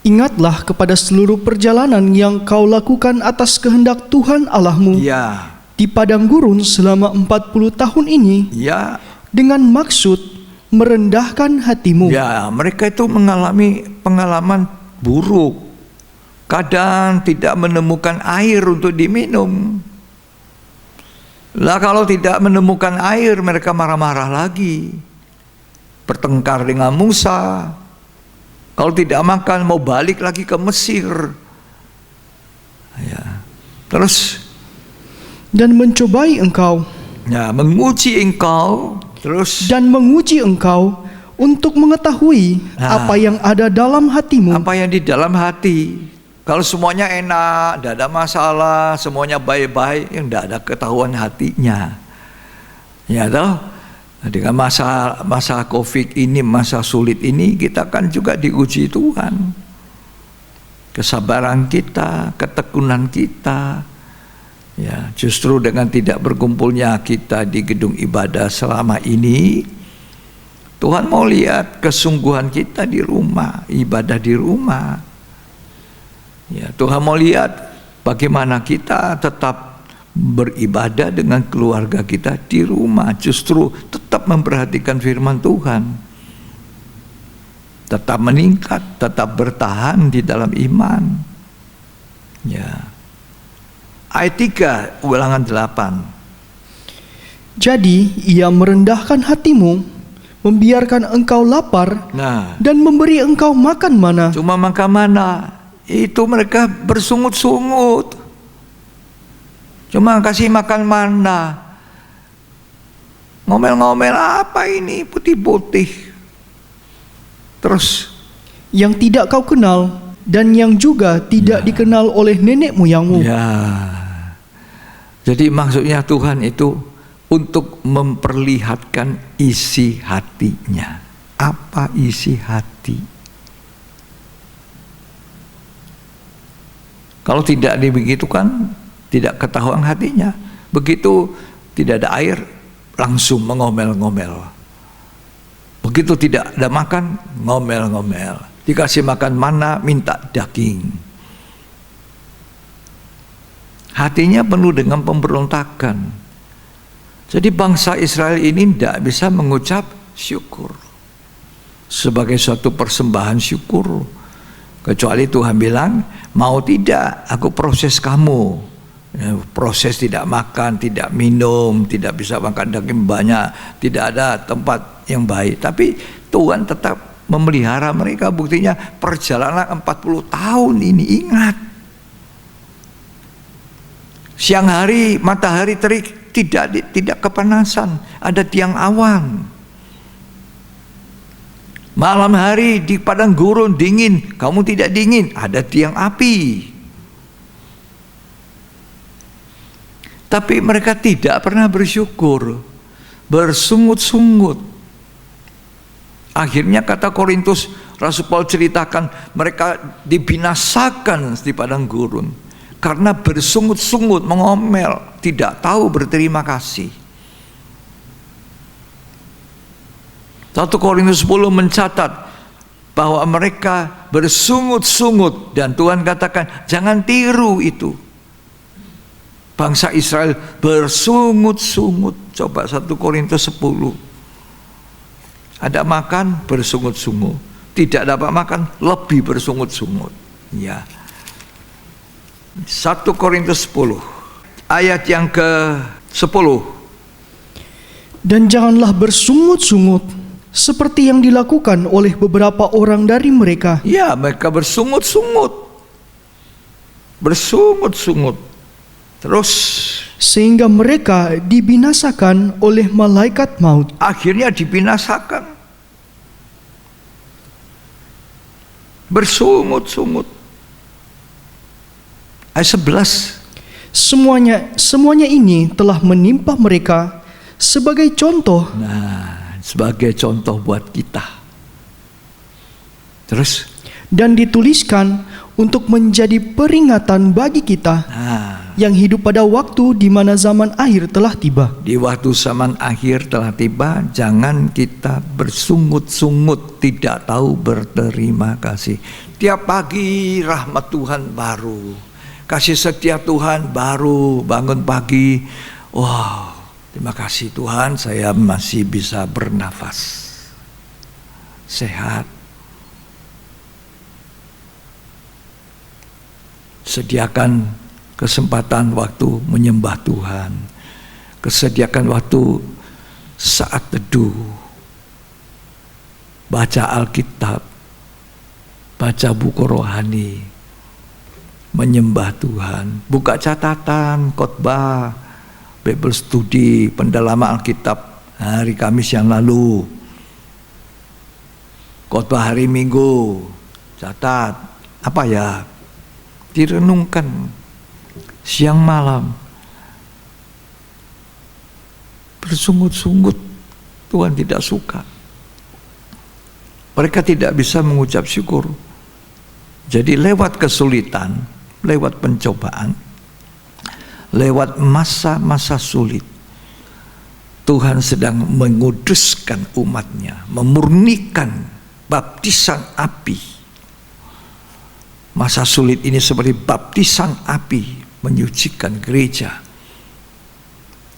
Ingatlah kepada seluruh perjalanan yang kau lakukan atas kehendak Tuhan Allahmu Ya, di padang gurun selama 40 tahun ini, ya, dengan maksud merendahkan hatimu. ya, mereka itu mengalami pengalaman buruk. Kadang tidak menemukan air untuk diminum. Lah kalau tidak menemukan air, mereka marah-marah lagi. Bertengkar dengan Musa. Kalau tidak makan, mau balik lagi ke Mesir. Ya. Terus, Dan mencobai engkau, ya, menguji engkau. Terus, dan menguji engkau untuk mengetahui apa yang ada dalam hatimu. apa yang di dalam hati. Kalau semuanya enak, tidak ada masalah, semuanya baik-baik, yang tidak ada ketahuan hatinya. Ya toh, dengan masa COVID ini, masa sulit ini, kita kan juga diuji Tuhan. Kesabaran kita, ketekunan kita. Ya, justru dengan tidak berkumpulnya kita di gedung ibadah selama ini, Tuhan mau lihat kesungguhan kita di rumah, ibadah di rumah. Ya, Tuhan mau lihat bagaimana kita tetap beribadah dengan keluarga kita di rumah, justru tetap memperhatikan firman Tuhan, tetap meningkat, tetap bertahan di dalam iman. Ya. Ayat 3 Ulangan 8. Jadi ia merendahkan hatimu, membiarkan engkau lapar, Nah, dan memberi engkau makan mana. cuma makan mana? Itu mereka bersungut-sungut. Cuma kasih makan mana? Ngomel-ngomel, apa ini putih-putih? Terus, Yang tidak kau kenal, dan yang juga tidak dikenal oleh nenek moyangmu. ya. Jadi maksudnya Tuhan itu untuk memperlihatkan isi hatinya. Apa isi hati? Kalau tidak dibegitukan, tidak ketahuan hatinya. Begitu tidak ada air, langsung mengomel-ngomel. Begitu tidak ada makan, ngomel-ngomel. Dikasih makan mana, minta daging. Hatinya penuh dengan pemberontakan. Jadi bangsa Israel ini tidak bisa mengucap syukur sebagai suatu persembahan syukur. Kecuali Tuhan bilang, mau tidak aku proses kamu. Ya, proses tidak makan, tidak minum, tidak bisa makan daging banyak, tidak ada tempat yang baik. Tapi Tuhan tetap memelihara mereka. Buktinya perjalanan 40 tahun ini, ingat. Siang hari matahari terik, tidak kepanasan, ada tiang awan. Malam hari di padang gurun dingin, kamu tidak dingin, ada tiang api. Tapi mereka tidak pernah bersyukur. bersungut-sungut. Akhirnya kata Korintus, Rasul Paulus ceritakan mereka dibinasakan di padang gurun karena bersungut-sungut, mengomel, tidak tahu berterima kasih. 1 Korintus 10 mencatat bahwa mereka bersungut-sungut, dan Tuhan katakan jangan tiru itu. Bangsa Israel bersungut-sungut. Coba 1 Korintus 10. Ada makan bersungut-sungut, tidak dapat makan lebih bersungut-sungut. Ya. 1 Korintus 10 ayat yang ke-10. Dan janganlah bersungut-sungut seperti yang dilakukan oleh beberapa orang dari mereka. Ya, mereka bersungut-sungut. Bersungut-sungut. Terus Sehingga mereka dibinasakan oleh malaikat maut. akhirnya dibinasakan. Bersungut-sungut. Ayat 11. Semuanya ini telah menimpa mereka sebagai contoh Nah, sebagai contoh buat kita. Terus, dan dituliskan untuk menjadi peringatan bagi kita nah, yang hidup pada waktu di mana zaman akhir telah tiba. di waktu zaman akhir telah tiba, jangan kita bersungut-sungut, tidak tahu berterima kasih. Tiap pagi rahmat Tuhan baru, kasih setia Tuhan baru, bangun pagi, wow, terima kasih Tuhan saya masih bisa bernafas, sehat. Sediakan kesempatan waktu menyembah Tuhan, kesediakan waktu saat teduh, baca Alkitab, baca buku rohani, menyembah Tuhan, buka catatan, khotbah, Bible study, pendalaman Alkitab hari Kamis yang lalu, khotbah hari Minggu, catat, apa ya? Direnungkan siang malam. Bersungut-sungut Tuhan tidak suka. Mereka tidak bisa mengucap syukur. Jadi lewat kesulitan, lewat pencobaan, lewat masa-masa sulit, Tuhan sedang menguduskan umatnya, memurnikan baptisan api. Masa sulit ini seperti baptisan api menyucikan gereja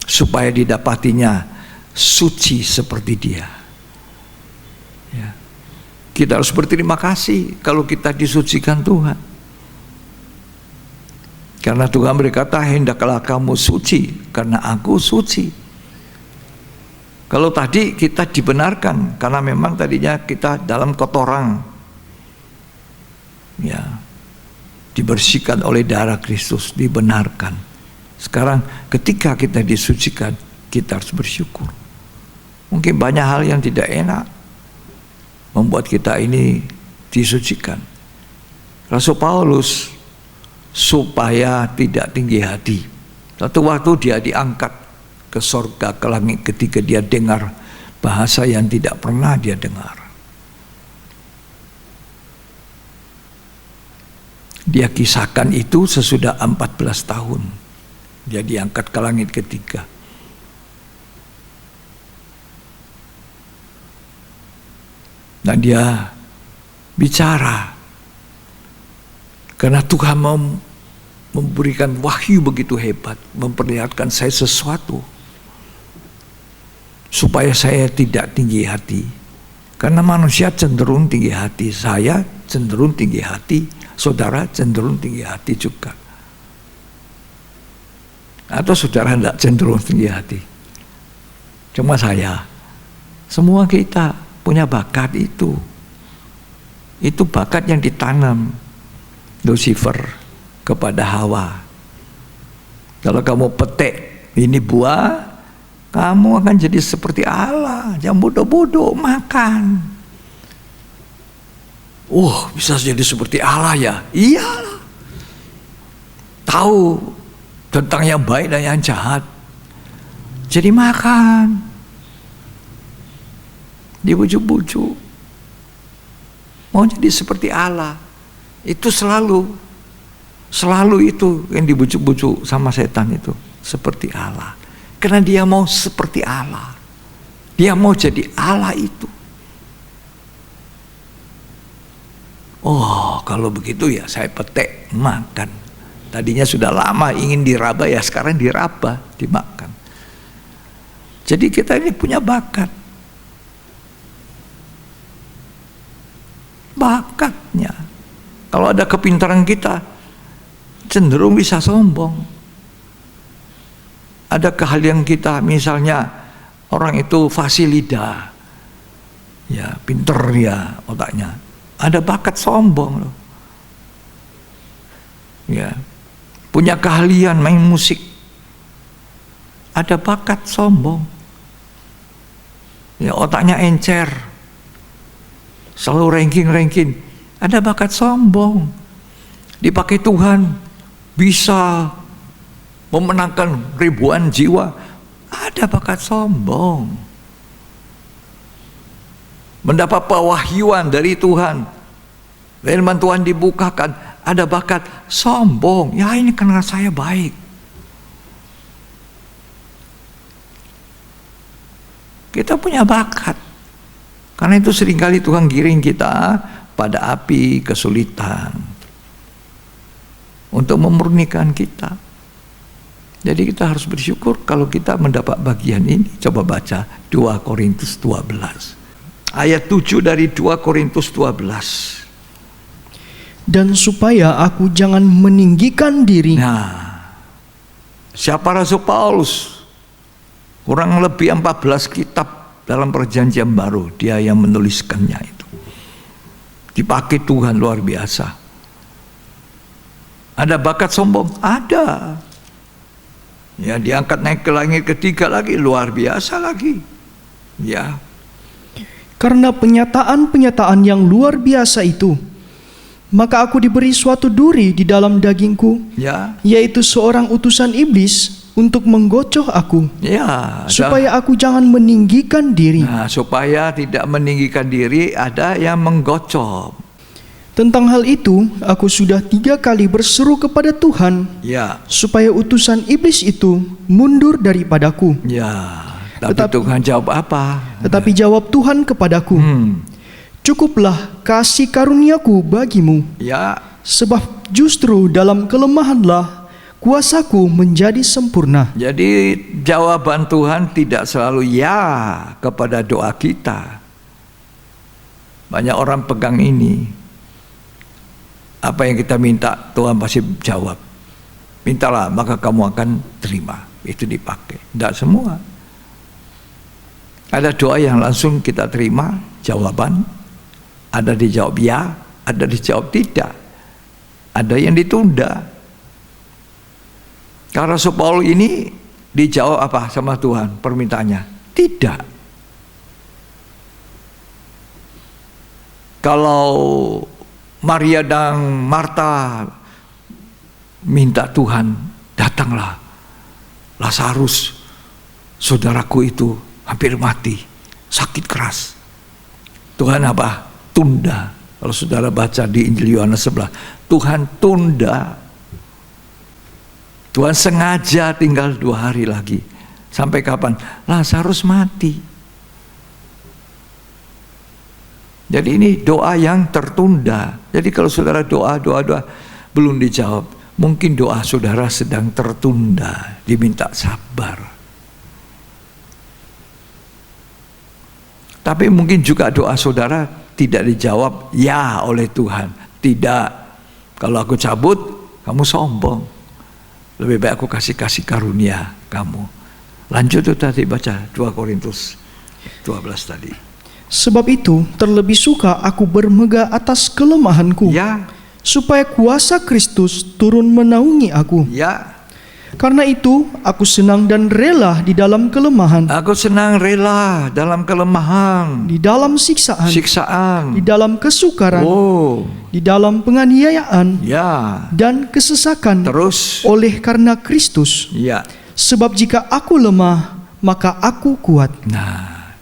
supaya didapatinya suci seperti Dia. Ya. Kita harus berterima kasih kalau kita disucikan Tuhan. Karena Tuhan berkata, hendaklah kamu suci karena aku suci. Kalau tadi kita dibenarkan karena memang tadinya kita dalam kotoran, ya, dibersihkan oleh darah Kristus, dibenarkan. Sekarang ketika kita disucikan, kita harus bersyukur. Mungkin banyak hal yang tidak enak membuat kita ini disucikan. Rasul Paulus supaya tidak tinggi hati, satu waktu dia diangkat ke sorga, ke langit, ketika dia dengar bahasa yang tidak pernah dia dengar. Dia kisahkan itu sesudah 14 tahun. Dia diangkat ke langit ketiga. Dan dia bicara. Karena Tuhan mau memberikan wahyu begitu hebat, memperlihatkan saya sesuatu. Supaya saya tidak tinggi hati. Karena manusia cenderung tinggi hati, saya cenderung tinggi hati, saudara cenderung tinggi hati juga. Atau saudara tidak cenderung tinggi hati? Cuma saya. Semua kita punya bakat itu. Itu bakat yang ditanam Lucifer kepada Hawa. Kalau kamu petik ini buah, kamu akan jadi seperti Allah. Jangan bodoh-bodoh, makan. Bisa jadi seperti Allah ya? Iya. Tahu tentang yang baik dan yang jahat. Jadi makan. dibujuk-bujuk. Mau jadi seperti Allah. Itu selalu itu yang dibujuk-bujuk sama setan itu, seperti Allah. Karena dia mau seperti Allah. Dia mau jadi Allah itu. Oh, kalau begitu ya saya petek, makan. Tadinya sudah lama ingin diraba, ya sekarang diraba, dimakan. Jadi kita ini punya bakat. Bakatnya. Kalau ada kepintaran kita, cenderung bisa sombong. Ada keahlian kita, misalnya orang itu fasilida, ya pinter ya otaknya. Ada bakat sombong loh. Ya, punya keahlian main musik. Ada bakat sombong. Ya, otaknya encer. Selalu ranking. Ada bakat sombong. Dipakai Tuhan bisa memenangkan ribuan jiwa. Ada bakat sombong. Mendapat pewahyuan dari Tuhan. Firman Tuhan dibukakan. Ada bakat sombong. Ya, ini karena saya baik. Kita punya bakat. Karena itu seringkali Tuhan giring kita pada api kesulitan untuk memurnikan kita. Jadi kita harus bersyukur kalau kita mendapat bagian ini. Coba baca 2 Korintus 12. Ayat 7 dari 2 Korintus 12. Dan supaya aku jangan meninggikan diri. Nah, siapa Rasul Paulus? Kurang lebih 14 kitab dalam perjanjian baru dia yang menuliskannya itu. Dipakai Tuhan luar biasa. Ada bakat sombong? Ada. Ya, diangkat naik ke langit ketiga lagi, luar biasa lagi. Ya. Karena penyataan-penyataan yang luar biasa itu, maka aku diberi suatu duri di dalam dagingku, Ya. yaitu seorang utusan iblis untuk menggocoh aku, Ya. supaya aku jangan meninggikan diri. Nah, supaya tidak meninggikan diri, ada yang menggocok. Tentang hal itu, aku sudah 3 kali berseru kepada Tuhan, Ya. supaya utusan iblis itu mundur daripadaku. Ya. Tapi Tuhan jawab apa? Tetapi jawab Tuhan kepadaku, cukuplah kasih karuniaku bagimu, Ya. sebab justru dalam kelemahanlah kuasaku menjadi sempurna. Jadi jawaban Tuhan tidak selalu ya kepada doa kita. Banyak orang pegang ini. Apa yang kita minta Tuhan pasti jawab. Mintalah maka kamu akan terima. Itu dipakai. Tidak semua. Ada doa yang langsung kita terima jawaban. Ada dijawab ya, ada dijawab tidak. Ada yang ditunda. Karena Rasul Paulus ini dijawab apa sama Tuhan permintaannya? Tidak. Kalau Maria dan Marta minta Tuhan, datanglah Lazarus, saudaraku itu hampir mati, sakit keras. Tuhan apa? Tunda. Kalau saudara baca di Injil Yohanes 11, Tuhan tunda. Tuhan sengaja tinggal 2 hari lagi. Sampai kapan? Lazarus mati. Jadi ini doa yang tertunda. Jadi kalau saudara doa belum dijawab, mungkin doa saudara sedang tertunda, diminta sabar. Tapi mungkin juga doa saudara tidak dijawab ya oleh Tuhan. Tidak. Kalau aku cabut, kamu sombong. Lebih baik aku kasih karunia kamu. Lanjut tuh tadi baca 2 Korintus 12 tadi. Sebab itu terlebih suka aku bermegah atas kelemahanku, Ya. supaya kuasa Kristus turun menaungi aku. Ya. Karena itu aku senang dan rela di dalam kelemahan, Aku senang rela dalam kelemahan, di dalam siksaan, siksaan. di dalam kesukaran, Oh. di dalam penganiayaan Ya. dan kesesakan, Terus. oleh karena Kristus. Ya. Sebab jika aku lemah, maka aku kuat. Nah,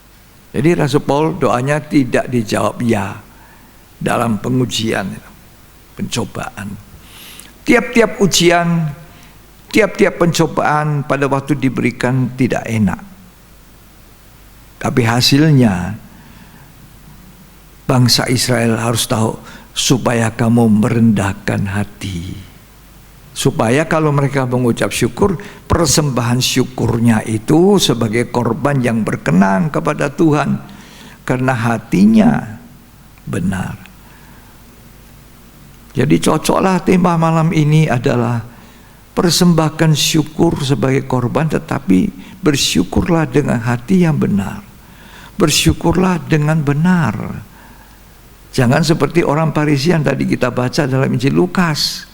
Jadi Rasul Paul doanya tidak dijawab ya dalam pengujian, pencobaan. Tiap-tiap ujian, tiap-tiap pencobaan pada waktu diberikan tidak enak. Tapi hasilnya bangsa Israel harus tahu supaya kamu merendahkan hati. Supaya kalau mereka mengucap syukur, persembahan syukurnya itu sebagai korban yang berkenan kepada Tuhan karena hatinya benar. Jadi cocoklah tema malam ini adalah persembahkan syukur sebagai korban, tetapi bersyukurlah dengan hati yang benar. Bersyukurlah dengan benar. Jangan seperti orang Farisi yang tadi kita baca dalam Injil Lukas.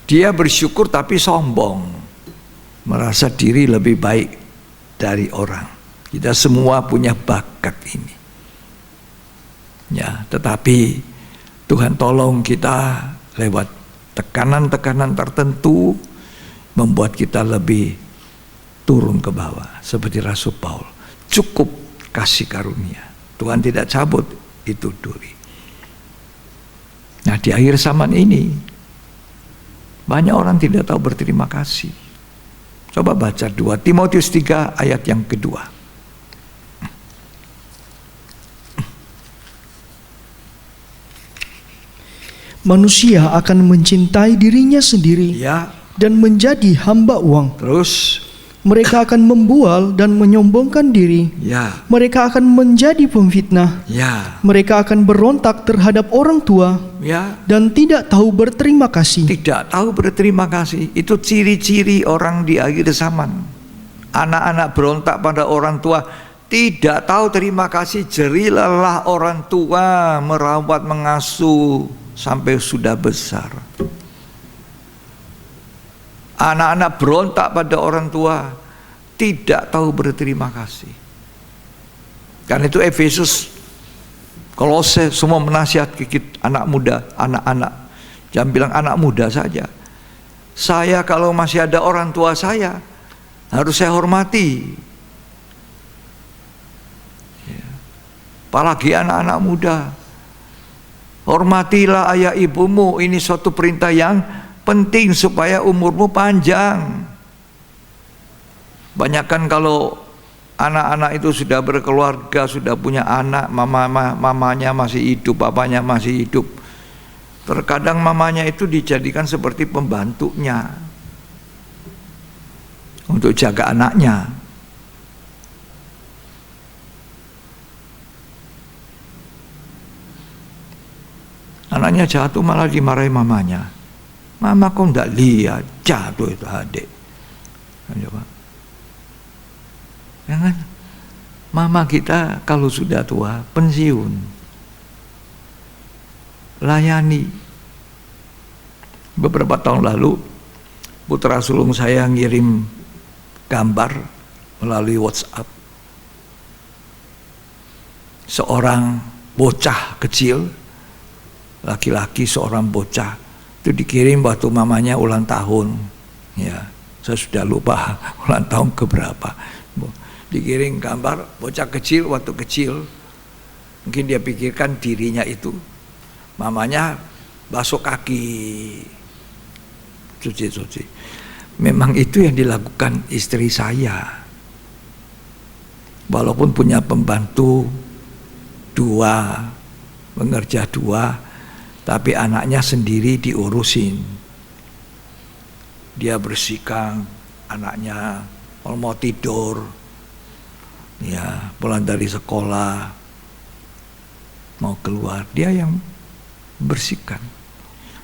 Dia bersyukur tapi sombong, merasa diri lebih baik dari orang. Kita semua punya bakat ini. Ya, tetapi Tuhan tolong kita lewat tekanan-tekanan tertentu membuat kita lebih turun ke bawah seperti Rasul Paul. Cukup kasih karunia. Tuhan tidak cabut itu duri. Nah, di akhir zaman ini banyak orang tidak tahu berterima kasih. Coba baca 2 Timotius 3 ayat yang kedua. Manusia akan mencintai dirinya sendiri Ya, dan menjadi hamba uang. terus Mereka akan membual dan menyombongkan diri. ya, Mereka akan menjadi pemfitnah. ya, Mereka akan berontak terhadap orang tua ya. dan tidak tahu berterima kasih. Tidak tahu berterima kasih. Itu ciri-ciri orang di akhir zaman. Anak-anak berontak pada orang tua, tidak tahu terima kasih. Jeri lelah orang tua merawat mengasuh sampai sudah besar. Anak-anak berontak pada orang tua, tidak tahu berterima kasih. Karena itu Efesus, Kolose semua menasihat anak muda, anak-anak. Jangan bilang anak muda saja. Saya kalau masih ada orang tua saya, harus saya hormati. Ya. Apalagi anak-anak muda. Hormatilah ayah ibumu, ini suatu perintah yang penting supaya umurmu panjang. Banyakan kalau anak-anak itu sudah berkeluarga, sudah punya anak, mamanya masih hidup, papanya masih hidup. Terkadang mamanya itu dijadikan seperti pembantunya untuk jaga anaknya. Anaknya jatuh malah dimarahi mamanya. Mama kok enggak lihat jatuh itu adik. Coba. Jangan. Mama kita kalau sudah tua pensiun, layani. Beberapa tahun lalu putra sulung saya ngirim gambar melalui WhatsApp. Seorang bocah kecil, laki-laki seorang bocah, itu dikirim waktu mamanya ulang tahun. Ya, saya sudah lupa ulang tahun keberapa. Dikirim gambar bocah kecil waktu kecil. Mungkin dia pikirkan dirinya itu mamanya basuh kaki, cuci. Memang itu yang dilakukan istri saya. Walaupun punya pembantu 2, mengerja 2, tapi anaknya sendiri diurusin. Dia bersihkan anaknya, kalau mau tidur, ya pulang dari sekolah, mau keluar, dia yang bersihkan.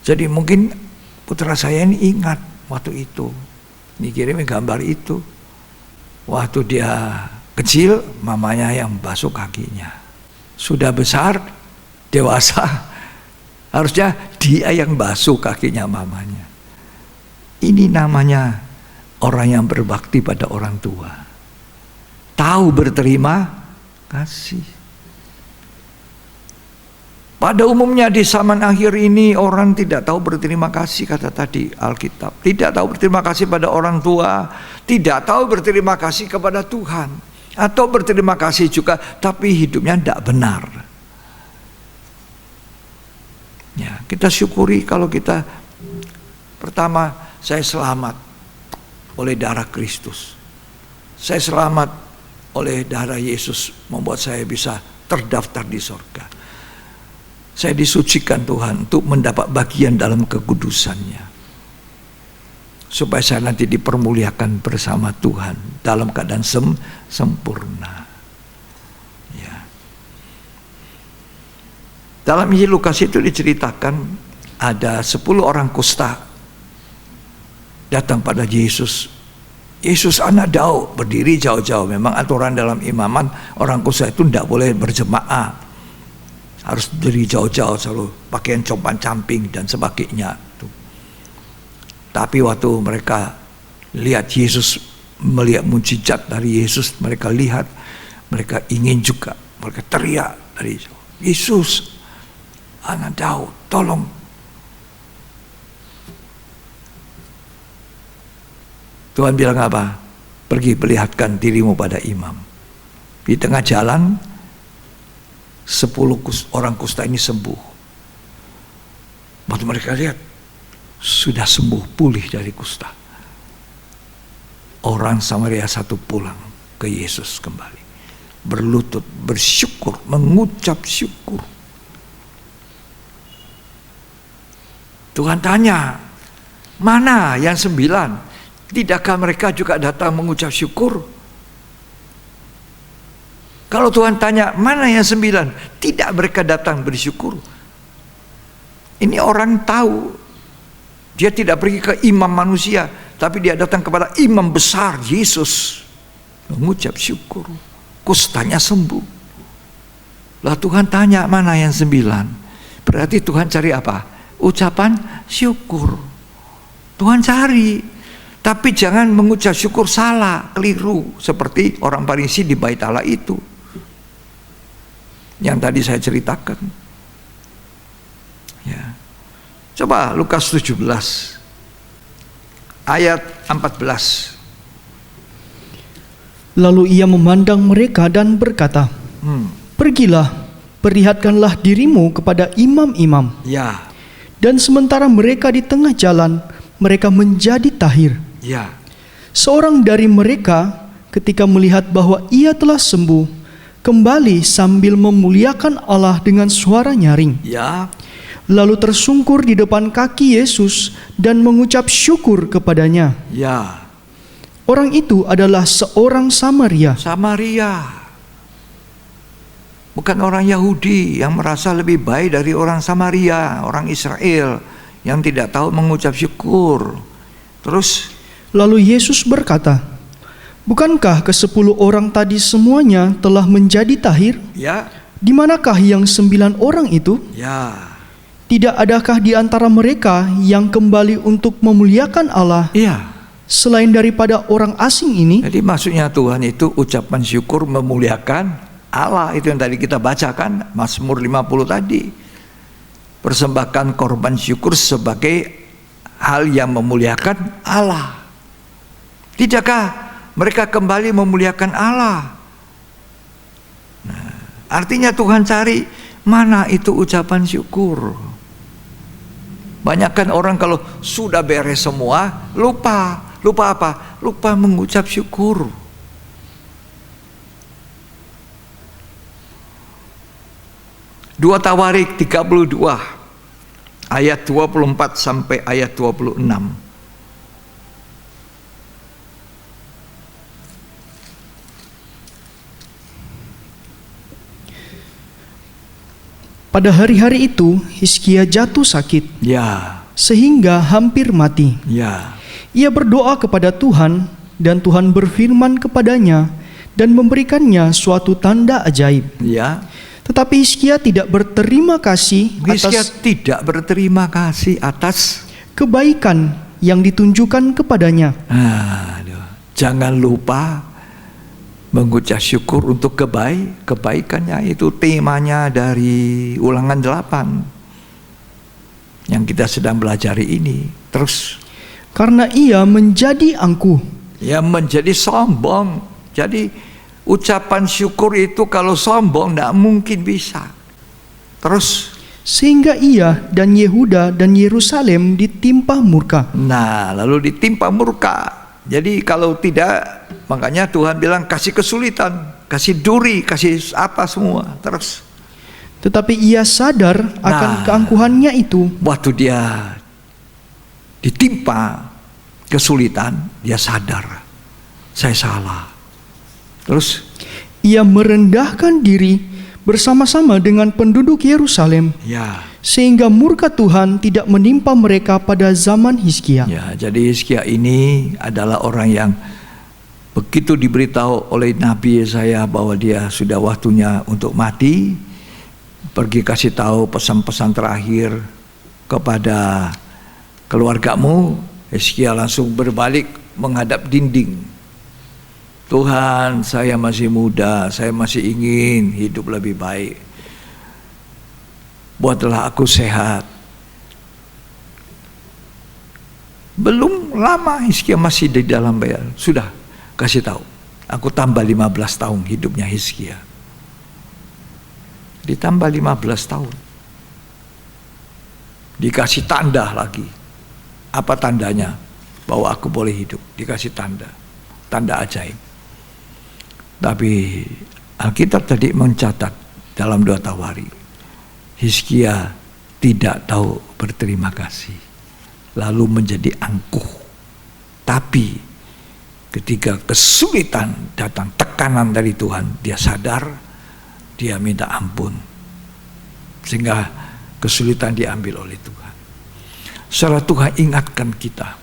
Jadi mungkin putra saya ini ingat waktu itu, dikirim gambar itu. Waktu dia kecil, mamanya yang basuh kakinya. Sudah besar, dewasa, harusnya dia yang basuh kakinya mamanya. Ini namanya orang yang berbakti pada orang tua. Tahu berterima kasih. Pada umumnya di zaman akhir ini orang tidak tahu berterima kasih, kata tadi Alkitab. Tidak tahu berterima kasih pada orang tua, tidak tahu berterima kasih kepada Tuhan. Atau berterima kasih juga, tapi hidupnya tidak benar. Ya, kita syukuri kalau kita, pertama, saya selamat oleh darah Kristus. Saya selamat oleh darah Yesus, membuat saya bisa terdaftar di sorga. Saya disucikan Tuhan untuk mendapat bagian dalam kekudusannya, supaya saya nanti dipermuliakan bersama Tuhan dalam keadaan sempurna. Ya. Dalam Injil Lukas itu diceritakan ada 10 orang kusta datang pada Yesus. Yesus anak Daud, berdiri jauh-jauh. Memang aturan dalam imaman orang kusta itu tidak boleh berjemaah, harus berdiri jauh-jauh, selalu pakaian compang-camping dan sebagainya. Tapi waktu mereka lihat Yesus, melihat mujizat dari Yesus, mereka lihat, mereka ingin juga, mereka teriak dari Yesus, anak Daud, tolong. Tuhan bilang apa? Pergi perlihatkan dirimu pada imam. Di tengah jalan 10 orang kusta ini sembuh. Waktu mereka lihat, sudah sembuh, pulih dari kusta. Orang Samaria satu pulang ke Yesus kembali, berlutut, bersyukur, mengucap syukur. Tuhan tanya, mana yang 9? Tidakkah mereka juga datang mengucap syukur? Kalau Tuhan tanya, mana yang 9? Tidak mereka datang bersyukur. Ini orang tahu, dia tidak pergi ke imam manusia, tapi dia datang kepada imam besar Yesus, mengucap syukur. Kustanya sembuh. Lah Tuhan tanya, mana yang 9? Berarti Tuhan cari apa? Ucapan syukur. Tuhan cari, tapi jangan mengucap syukur salah, keliru, seperti orang Farisi di Bait Allah itu, yang tadi saya ceritakan. Ya. Coba Lukas 17 ayat 14. Lalu ia memandang mereka dan berkata, pergilah, perlihatkanlah dirimu kepada imam-imam. Ya. Dan sementara mereka di tengah jalan, mereka menjadi tahir. Ya. Seorang dari mereka ketika melihat bahwa ia telah sembuh, kembali sambil memuliakan Allah dengan suara nyaring. Ya. Lalu tersungkur di depan kaki Yesus dan mengucap syukur kepadanya. Ya. Orang itu adalah seorang Samaria. Samaria. Bukan orang Yahudi yang merasa lebih baik dari orang Samaria, orang Israel yang tidak tahu mengucap syukur. Terus Lalu Yesus berkata, bukankah ke-10 orang tadi semuanya telah menjadi tahir? ya. Di manakah yang 9 orang itu? Ya. Tidak adakah di antara mereka yang kembali untuk memuliakan Allah Iya. selain daripada orang asing ini? Jadi maksudnya Tuhan itu ucapan syukur memuliakan Allah. Itu yang tadi kita bacakan, Mazmur 50 tadi. Persembahkan korban syukur sebagai hal yang memuliakan Allah. Tidakkah mereka kembali memuliakan Allah? Nah, artinya Tuhan cari mana itu ucapan syukur. Banyakkan orang kalau sudah beres semua, lupa apa? Lupa mengucap syukur. Dua Tawarik 32 ayat 24 sampai ayat 26. Pada hari-hari itu Hizkia jatuh sakit Ya. sehingga hampir mati. Ya. Ia berdoa kepada Tuhan dan Tuhan berfirman kepadanya dan memberikannya suatu tanda ajaib. Ya. Tetapi Hizkia tidak berterima kasih Hizkia atas tidak berterima kasih atas kebaikan yang ditunjukkan kepadanya. Jangan lupa mengucap syukur untuk kebaikannya. Itu temanya dari Ulangan 8 yang kita sedang belajari ini. Terus Karena ia menjadi angkuh. ya, menjadi sombong. Jadi Ucapan syukur itu kalau sombong tidak mungkin bisa. Terus, Sehingga ia dan Yehuda dan Yerusalem ditimpa murka. nah lalu ditimpa murka. Jadi kalau tidak, makanya Tuhan bilang kasih kesulitan, kasih duri, kasih apa semua. Terus, Tetapi ia sadar akan Nah. keangkuhannya itu. waktu dia ditimpa kesulitan, dia sadar, saya salah. Terus, Ia merendahkan diri bersama-sama dengan penduduk Yerusalem, ya, sehingga murka Tuhan tidak menimpa mereka pada zaman Hizkia. ya. Jadi Hizkia ini adalah orang yang begitu diberitahu oleh Nabi Yesaya bahwa dia sudah waktunya untuk mati, pergi kasih tahu pesan-pesan terakhir kepada keluargamu. Hizkia langsung berbalik menghadap dinding. Tuhan, saya masih muda, saya masih ingin hidup lebih baik. Buatlah aku sehat. Belum lama Hizkia masih di dalam bayar. Sudah kasih tahu, aku tambah 15 tahun hidupnya Hizkia. Ditambah 15 tahun. Dikasih tanda lagi. Apa tandanya? Bahwa aku boleh hidup. Dikasih tanda. Tanda ajaib. Tapi Alkitab tadi mencatat dalam 2 Tawari, Hizkia tidak tahu berterima kasih, lalu menjadi angkuh. Tapi ketika kesulitan datang, tekanan dari Tuhan, dia sadar, dia minta ampun, sehingga kesulitan diambil oleh Tuhan. Saudara, Tuhan ingatkan kita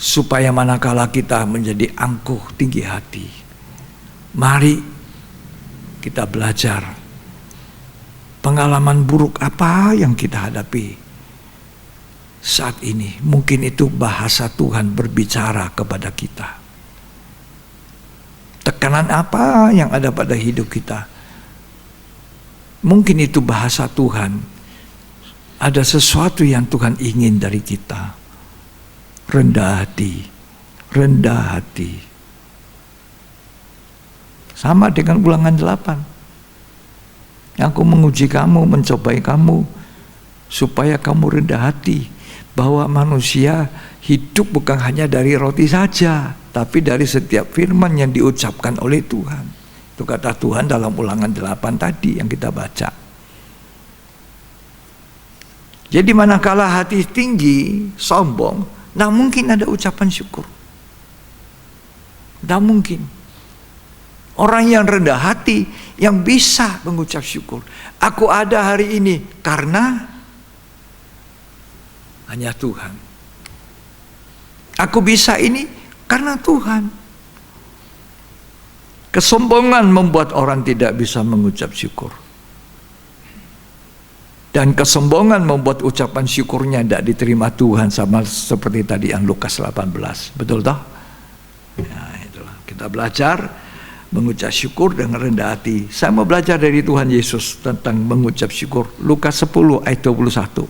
supaya manakala kita menjadi angkuh, tinggi hati, mari kita belajar pengalaman buruk apa yang kita hadapi saat ini. Mungkin itu bahasa Tuhan berbicara kepada kita. Tekanan apa yang ada pada hidup kita, mungkin itu bahasa Tuhan. Ada sesuatu yang Tuhan ingin dari kita. Rendah hati, rendah hati. Sama dengan Ulangan 8. Aku menguji kamu, mencobai kamu, supaya kamu rendah hati. Bahwa manusia hidup bukan hanya dari roti saja, tapi dari setiap firman yang diucapkan oleh Tuhan. Itu kata Tuhan dalam Ulangan 8 tadi yang kita baca. Jadi manakala hati tinggi, sombong, nah mungkin ada ucapan syukur. Nah mungkin. Orang yang rendah hati yang bisa mengucap syukur. Aku ada hari ini karena hanya Tuhan. Aku bisa ini karena Tuhan. Kesombongan membuat orang tidak bisa mengucap syukur. Dan kesombongan membuat ucapan syukurnya tidak diterima Tuhan, sama seperti tadi yang Lukas 18. Betul toh? Nah, itulah. Kita belajar mengucap syukur dengan rendah hati. Saya mau belajar dari Tuhan Yesus tentang mengucap syukur. Lukas 10 ayat 21.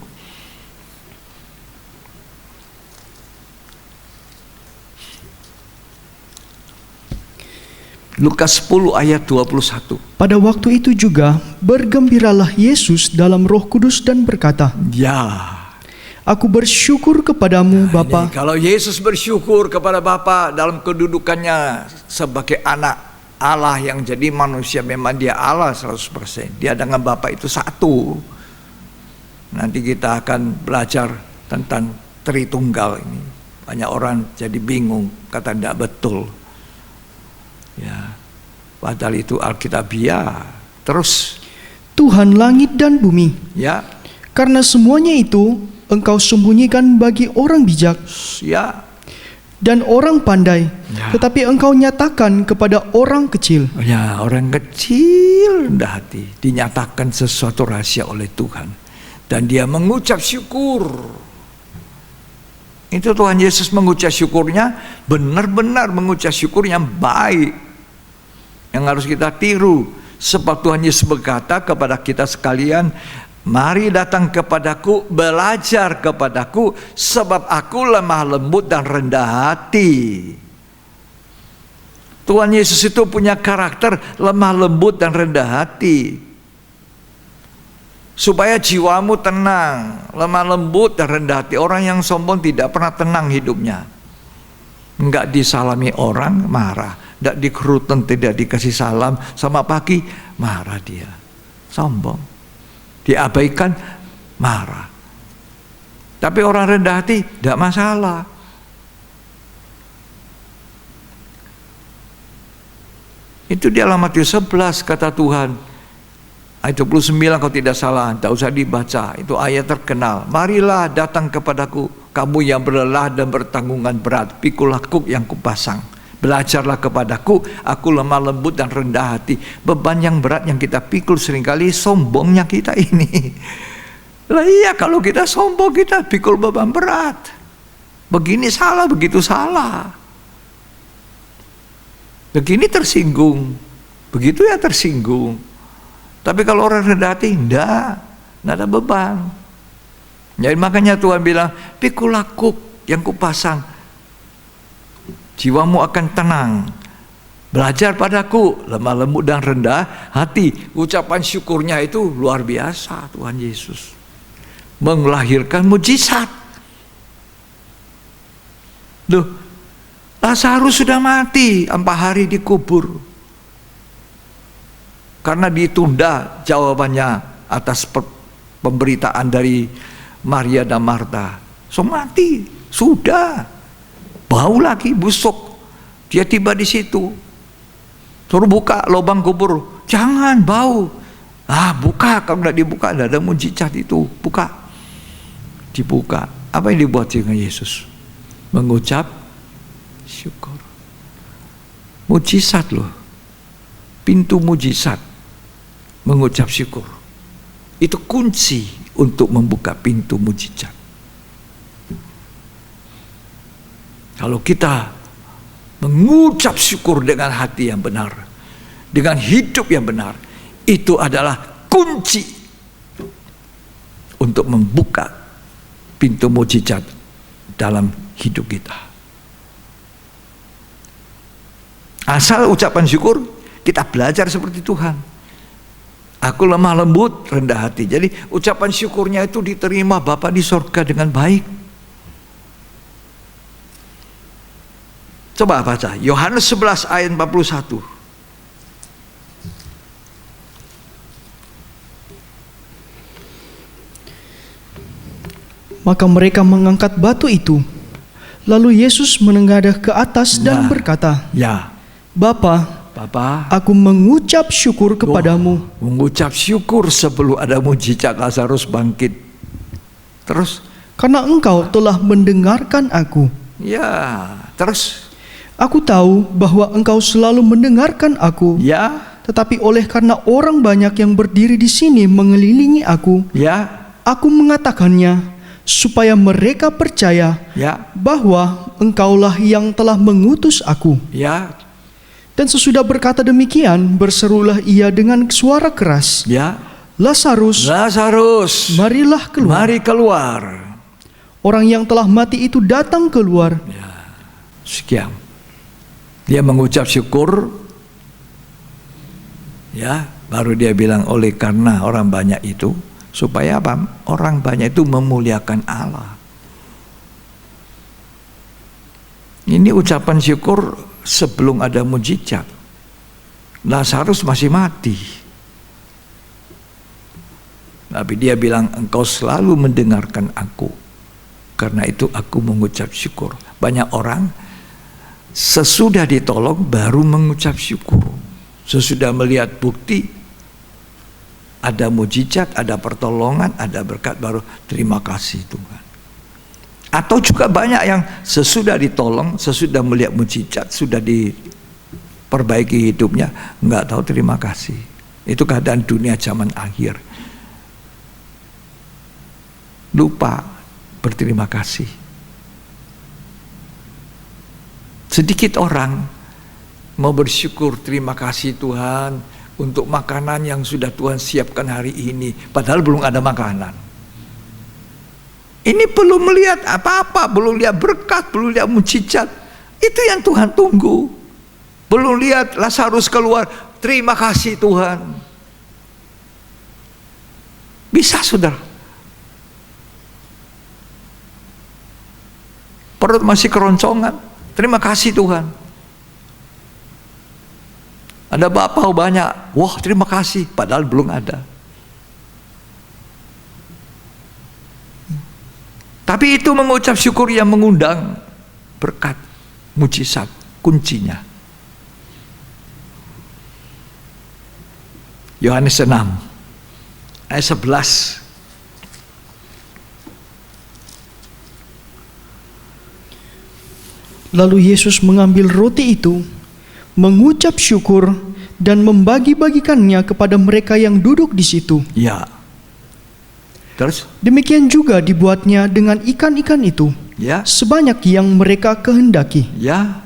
Lukas 10 ayat 21. Pada waktu itu juga bergembiralah Yesus dalam Roh Kudus dan berkata, Ya. Aku bersyukur kepadamu Bapa, Ini, kalau Yesus bersyukur kepada Bapa dalam kedudukannya sebagai anak Allah yang jadi manusia, memang dia Allah 100%. Dia dengan Bapa itu satu. Nanti kita akan belajar tentang Tritunggal ini. Banyak orang jadi bingung, kata tidak betul. Ya, padahal itu Alkitabiah. Terus, Tuhan langit dan bumi. ya, Karena semuanya itu Engkau sembunyikan bagi orang bijak ya, dan orang pandai, Ya. tetapi Engkau nyatakan kepada orang kecil. ya, orang kecil rendah hati dinyatakan sesuatu rahasia oleh Tuhan, dan dia mengucap syukur. Itu Tuhan Yesus mengucap syukurnya, benar-benar mengucap syukur yang baik, yang harus kita tiru. Sebab Tuhan Yesus berkata kepada kita sekalian, mari datang kepadaku, belajar kepadaku, sebab aku lemah lembut dan rendah hati. Tuhan Yesus itu punya karakter lemah lembut dan rendah hati. Supaya jiwamu tenang, lemah lembut dan rendah hati. Orang yang sombong tidak pernah tenang hidupnya. Enggak disalami orang, marah. Enggak dikeruten, tidak dikasih salam. Sama pagi, marah dia. Sombong. Diabaikan, marah. Tapi orang rendah hati, tidak masalah. Itu di dalam Matius 11 kata Tuhan. Ayat 29 kalau tidak salah, tidak usah dibaca. Itu ayat terkenal. Marilah datang kepadaku, kamu yang berlelah dan bertanggungan berat, pikul aku yang kupasang. Belajarlah kepadaku, aku lemah lembut dan rendah hati. Beban yang berat yang kita pikul seringkali sombongnya kita ini. Lah iya, kalau kita sombong kita pikul beban berat. Begini salah, begitu salah. Begini tersinggung, begitu ya tersinggung. Tapi kalau orang rendah hati, enggak ada beban. Jadi makanya Tuhan bilang, pikul aku yang kupasang, jiwamu akan tenang. Belajar padaku, lemah lembut dan rendah hati. Ucapan syukurnya itu luar biasa. Tuhan Yesus melahirkan mujizat. Loh, Lazarus sudah mati 4 hari dikubur. Karena ditunda jawabannya atas pemberitaan dari Maria dan Marta. So mati, sudah. Bau lagi, busuk. Dia tiba di situ. Suruh buka lubang kubur. Jangan, bau. Buka. Kalau tidak dibuka, tidak ada mujizat itu. Buka. Dibuka. Apa yang dibuat dengan Yesus? Mengucap syukur. Mujizat loh. Pintu mujizat. Mengucap syukur. Itu kunci untuk membuka pintu mujizat. Kalau kita mengucap syukur dengan hati yang benar, dengan hidup yang benar, itu adalah kunci untuk membuka pintu mujizat dalam hidup kita. Asal ucapan syukur, kita belajar seperti Tuhan. Aku lemah lembut, rendah hati. Jadi ucapan syukurnya itu diterima Bapa di sorga dengan baik. Coba baca Yohanes 11 ayat 41. Maka mereka mengangkat batu itu. Lalu Yesus menengadah ke atas dan berkata, Bapa, aku mengucap syukur kepadamu. Mengucap syukur sebelum ada mujizat Lazarus bangkit. Terus? Karena engkau telah mendengarkan aku. Ya, terus? Aku tahu bahwa engkau selalu mendengarkan aku. Ya. Tetapi oleh karena orang banyak yang berdiri di sini mengelilingi aku, aku mengatakannya supaya mereka percaya bahwa engkaulah yang telah mengutus aku. Dan sesudah berkata demikian, berserulah ia dengan suara keras, Lazarus, marilah keluar. Mari keluar. Orang yang telah mati itu datang keluar. Sekian. Dia mengucap syukur. Baru dia bilang oleh karena orang banyak itu, supaya apa? Orang banyak itu memuliakan Allah. Ini ucapan syukur sebelum ada mujizat. Lazarus masih mati. Tapi dia bilang, engkau selalu mendengarkan aku. Karena itu aku mengucap syukur. Banyak orang sesudah ditolong baru mengucap syukur. Sesudah melihat bukti, ada mujizat, ada pertolongan, ada berkat, baru terima kasih Tuhan. Atau juga banyak yang sesudah ditolong, sesudah melihat mujizat, sudah diperbaiki hidupnya, nggak tahu terima kasih. Itu keadaan dunia zaman akhir. Lupa berterima kasih. Sedikit orang mau bersyukur, terima kasih Tuhan untuk makanan yang sudah Tuhan siapkan hari ini, padahal belum ada makanan. Ini belum melihat apa-apa, belum lihat berkat, belum lihat mujizat. Itu yang Tuhan tunggu. Belum lihat Lazarus keluar, terima kasih Tuhan. Bisa saudara. Perut masih keroncongan, terima kasih Tuhan. Ada bakpao banyak, wah terima kasih, padahal belum ada. Tapi itu mengucap syukur yang mengundang berkat, mujizat, kuncinya. Yohanes 6 ayat 11. Lalu Yesus mengambil roti itu, mengucap syukur dan membagi-bagikannya kepada mereka yang duduk di situ. Ya. Terus? Demikian juga dibuatnya dengan ikan-ikan itu, Ya. sebanyak yang mereka kehendaki. Ya.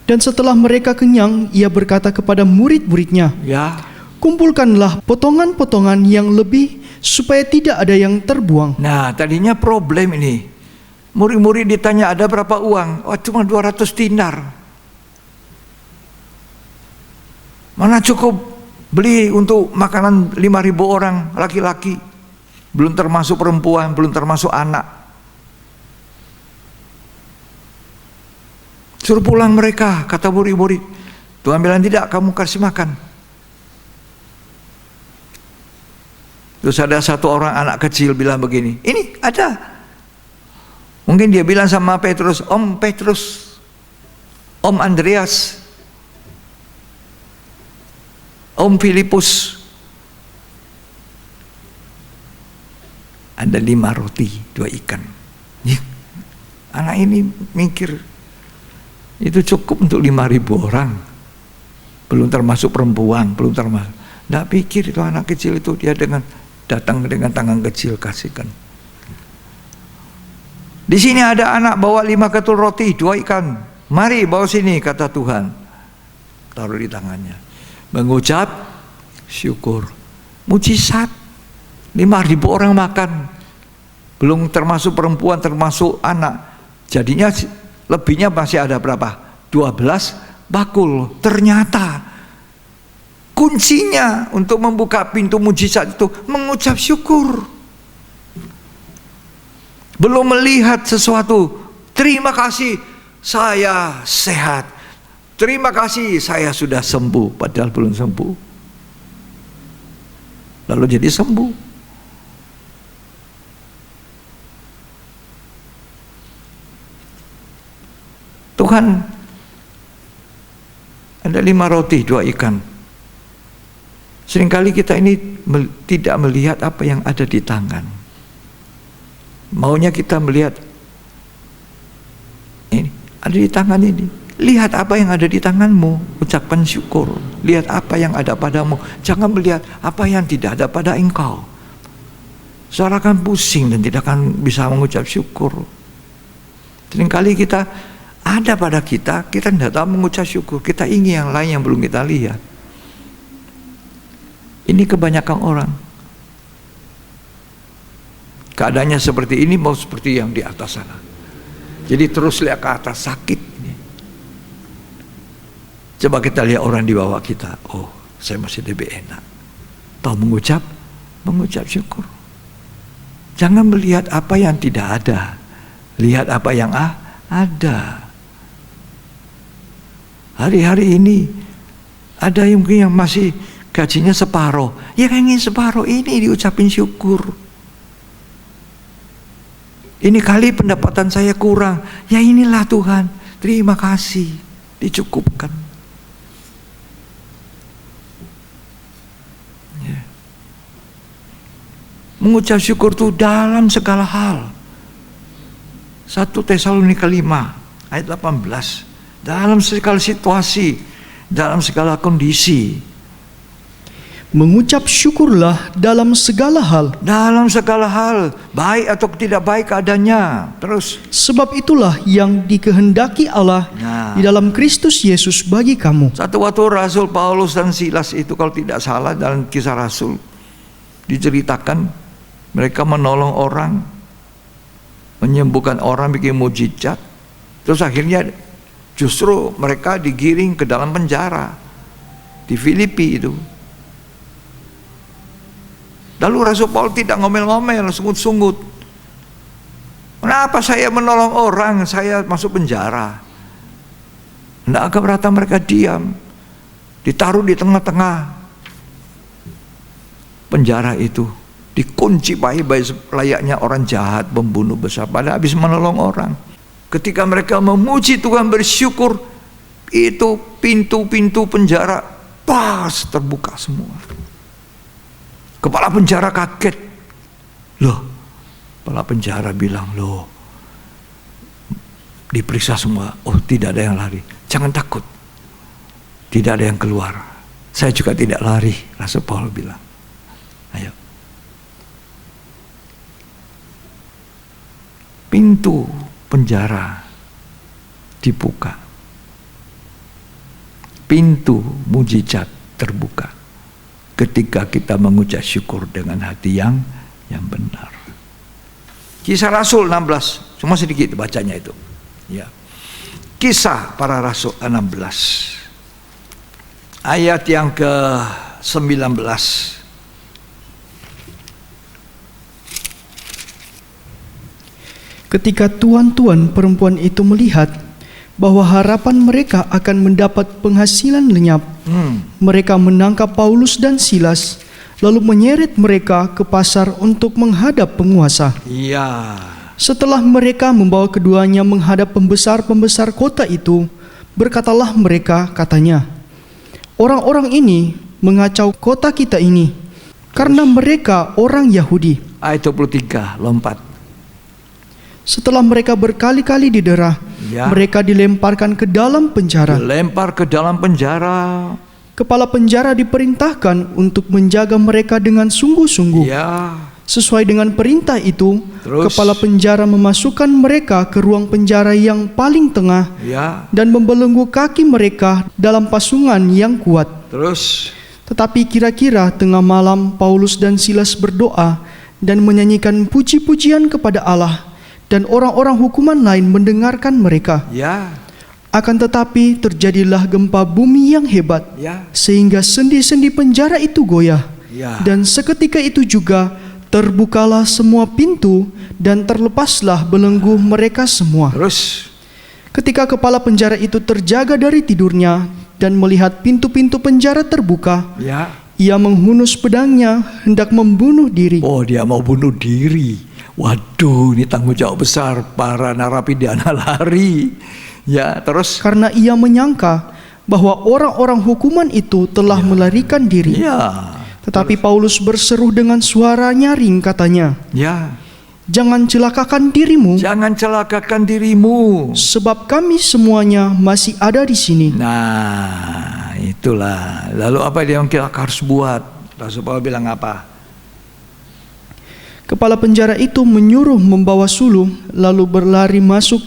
Dan setelah mereka kenyang, ia berkata kepada murid-muridnya, Ya. kumpulkanlah potongan-potongan yang lebih supaya tidak ada yang terbuang. Nah, tadinya problem ini. Murid-murid ditanya ada berapa uang? Oh, cuma 200 dinar. Mana cukup beli untuk makanan 5.000 orang laki-laki, belum termasuk perempuan, belum termasuk anak. Suruh pulang mereka, kata murid-murid. Tuhan bilang tidak, kamu kasih makan. Terus ada satu orang anak kecil bilang begini, ini ada. Mungkin dia bilang sama Petrus, Om Petrus, Om Andreas, Om Filipus, ada 5 roti, 2 ikan. Anak ini mikir, itu cukup untuk 5.000 orang. Belum termasuk perempuan, belum termasuk. Nggak pikir itu anak kecil itu, dia datang dengan tangan kecil kasihkan. Di sini ada anak bawa 5 ketul roti, 2 ikan. Mari bawa sini, kata Tuhan. Taruh di tangannya. Mengucap syukur. Mujizat. 5.000 orang makan. Belum termasuk perempuan, termasuk anak. Jadinya lebihnya masih ada berapa? 12 bakul. Ternyata kuncinya untuk membuka pintu mujizat itu mengucap syukur. Belum melihat sesuatu, terima kasih saya sehat, terima kasih saya sudah sembuh, padahal belum sembuh. Lalu jadi sembuh. Tuhan, ada 5 roti, 2 ikan. Seringkali kita ini tidak melihat apa yang ada di tangan. Maunya kita melihat ini ada di tangan ini. Lihat apa yang ada di tanganmu, ucapkan syukur. Lihat apa yang ada padamu, jangan melihat apa yang tidak ada pada engkau. Saudara akan pusing dan tidak akan bisa mengucap syukur. Seringkali kita ada pada kita tidak tahu mengucap syukur. Kita ingin yang lain yang belum kita lihat. Ini kebanyakan orang. Keadaannya seperti ini, mau seperti yang di atas sana. Jadi terus lihat ke atas, sakit. Coba kita lihat orang di bawah kita. Oh, saya masih lebih enak. Tahu mengucap syukur. Jangan melihat apa yang tidak ada. Lihat apa yang ada. Hari-hari ini ada yang mungkin yang masih gajinya separuh. Yang ingin separuh ini diucapin syukur. Ini kali pendapatan saya kurang. Ya inilah Tuhan, terima kasih, dicukupkan. Ya. Mengucap syukur itu dalam segala hal. 1 Tesalonika 5 ayat 18. Dalam segala situasi, dalam segala kondisi. Mengucap syukurlah dalam segala hal. Dalam segala hal, baik atau tidak baik keadaannya. Terus. Sebab itulah yang dikehendaki Allah di dalam Kristus Yesus bagi kamu. Satu waktu Rasul Paulus dan Silas itu kalau tidak salah dalam Kisah Rasul diceritakan mereka menolong orang, menyembuhkan orang, bikin mujizat. Terus akhirnya Justru mereka digiring ke dalam penjara di Filipi itu. Lalu Rasul Paulus tidak ngomel-ngomel, sungut-sungut. Kenapa saya menolong orang, saya masuk penjara? Tidak keberatan mereka diam, ditaruh di tengah-tengah penjara itu, dikunci baik-baik layaknya orang jahat, pembunuh besar, padahal habis menolong orang. Ketika mereka memuji Tuhan, bersyukur, itu pintu-pintu penjara pas terbuka semua. Kepala penjara kaget. Loh, kepala penjara bilang, loh, diperiksa semua. Oh, tidak ada yang lari. Jangan takut. Tidak ada yang keluar. Saya juga tidak lari, Rasul Paulus bilang. Ayo. Pintu penjara dibuka. Pintu mujizat terbuka ketika kita mengucap syukur dengan hati yang benar. Kisah Rasul 16, cuma sedikit bacanya itu. Ya. Kisah para Rasul 16 ayat yang ke-19. Ketika tuan-tuan perempuan itu melihat bahwa harapan mereka akan mendapat penghasilan lenyap, mereka menangkap Paulus dan Silas, lalu menyeret mereka ke pasar untuk menghadap penguasa. Iya. Setelah mereka membawa keduanya menghadap pembesar-pembesar kota itu, berkatalah mereka, katanya, orang-orang ini mengacau kota kita ini, karena mereka orang Yahudi. Ayat 23, lompat. Setelah mereka berkali-kali didera, Ya. mereka dilemparkan ke dalam penjara. Dilempar ke dalam penjara. Kepala penjara diperintahkan untuk menjaga mereka dengan sungguh-sungguh. Ya. Sesuai dengan perintah itu, Terus? kepala penjara memasukkan mereka ke ruang penjara yang paling tengah Ya. dan membelenggu kaki mereka dalam pasungan yang kuat. Terus Tetapi kira-kira tengah malam Paulus dan Silas berdoa dan menyanyikan puji-pujian kepada Allah, dan orang-orang hukuman lain mendengarkan mereka. ya. Akan tetapi terjadilah gempa bumi yang hebat, Ya. sehingga sendi-sendi penjara itu goyah. Ya. Dan seketika itu juga terbukalah semua pintu dan terlepaslah belenggu mereka semua. Terus Ketika kepala penjara itu terjaga dari tidurnya dan melihat pintu-pintu penjara terbuka, ya. ia menghunus pedangnya hendak membunuh diri. Oh, dia mau bunuh diri. Waduh, ini tanggung jawab besar. Para narapidana lari. Ya, terus Karena ia menyangka bahwa orang-orang hukuman itu telah melarikan diri. ya. Tetapi Paulus berseru dengan suara nyaring, katanya, Ya. "Jangan celakakan dirimu, Jangan celakakan dirimu. sebab kami semuanya masih ada di sini." Nah, itulah. Lalu apa yang kita harus buat? Rasul Paulus bilang apa? Kepala penjara itu menyuruh membawa sulung, lalu berlari masuk,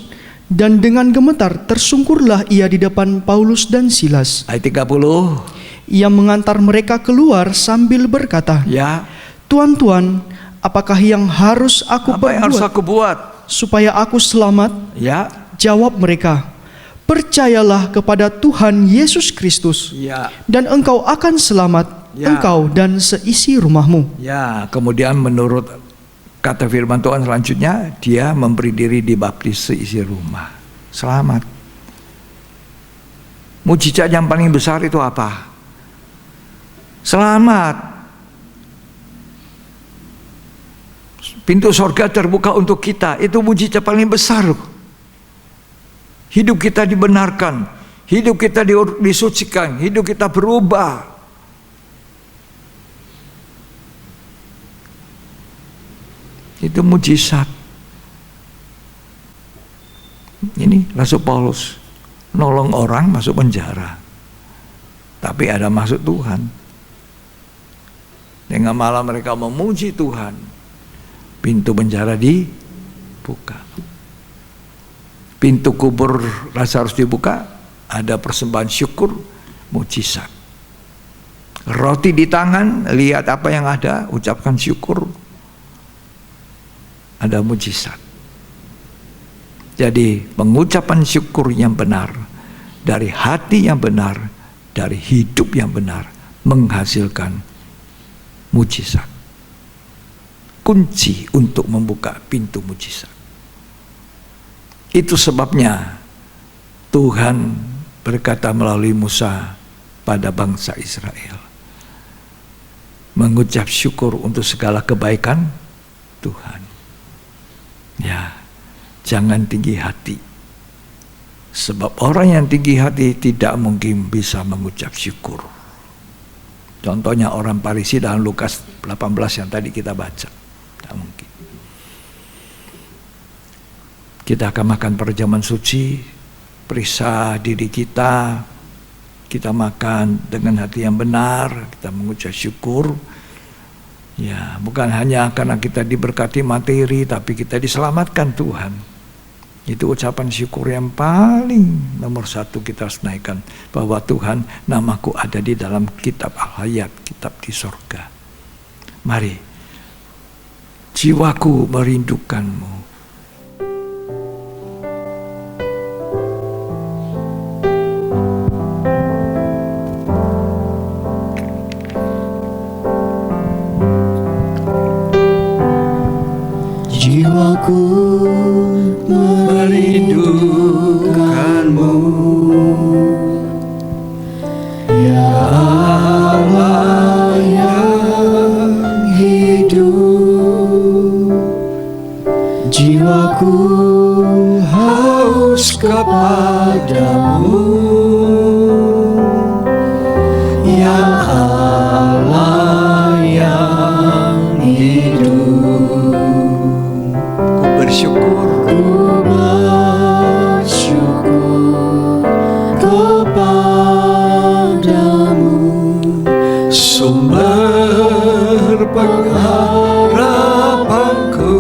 dan dengan gemetar tersungkurlah ia di depan Paulus dan Silas. Ayat 30. Ia mengantar mereka keluar sambil berkata, Ya. "Tuan-tuan, apakah yang harus aku Apa yang harus perbuat aku buat? supaya aku selamat?" Ya. Jawab mereka, "Percayalah kepada Tuhan Yesus Kristus, Ya. dan engkau akan selamat, Ya. engkau dan seisi rumahmu." Ya, kemudian menurut kata firman Tuhan selanjutnya, dia memberi diri dibaptis seisi rumah. Selamat. Mujizat yang paling besar itu apa? Selamat. Pintu sorga terbuka untuk kita. Itu mujizat paling besar. Hidup kita dibenarkan. Hidup kita disucikan. Hidup kita berubah. Itu mujizat. Ini Rasul Paulus nolong orang masuk penjara, tapi ada maksud Tuhan. Dengan malam mereka memuji Tuhan, pintu penjara dibuka. Pintu kubur Lazarus dibuka, ada persembahan syukur, mujizat. Roti di tangan, lihat apa yang ada, ucapkan syukur, ada mujizat. Jadi pengucapan syukur yang benar dari hati yang benar, dari hidup yang benar, menghasilkan mujizat. Kunci untuk membuka pintu mujizat. Itu sebabnya Tuhan berkata melalui Musa pada bangsa Israel, mengucap syukur untuk segala kebaikan Tuhan. Ya, jangan tinggi hati. Sebab orang yang tinggi hati tidak mungkin bisa mengucap syukur. Contohnya orang Farisi dalam Lukas 18 yang tadi kita baca. Tidak mungkin. Kita akan makan perjamuan suci, periksa diri kita, kita makan dengan hati yang benar, kita mengucap syukur. Ya, bukan hanya karena kita diberkati materi, tapi kita diselamatkan Tuhan. Itu ucapan syukur yang paling nomor satu kita harus naikkan, bahwa Tuhan, namaku ada di dalam kitab Al-Hayat, kitab di sorga. Mari, jiwaku merindukanmu. Jiwaku merindukanmu, ya Allah yang hidup. Jiwaku haus kepadamu, ya Allah yang hidup. Bersyukur, bersyukur kepadamu, sumber pengharapanku,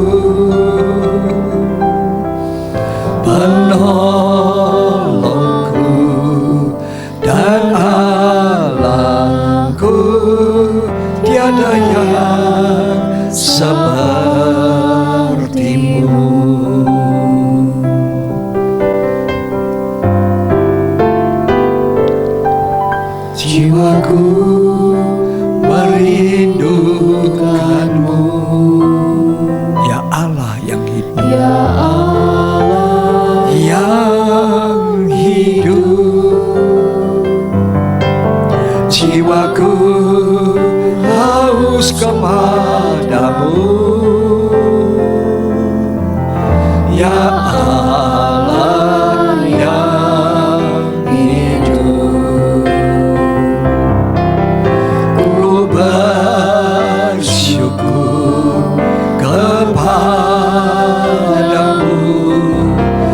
penolongku dan Allahku, tiada yang sepertimu. Jiwaku merindukanmu, ya Allah yang hidup, ya Allah yang hidup. Jiwaku haus kepadamu, ya Allah yang hidup. Ku bersyukur kepadamu,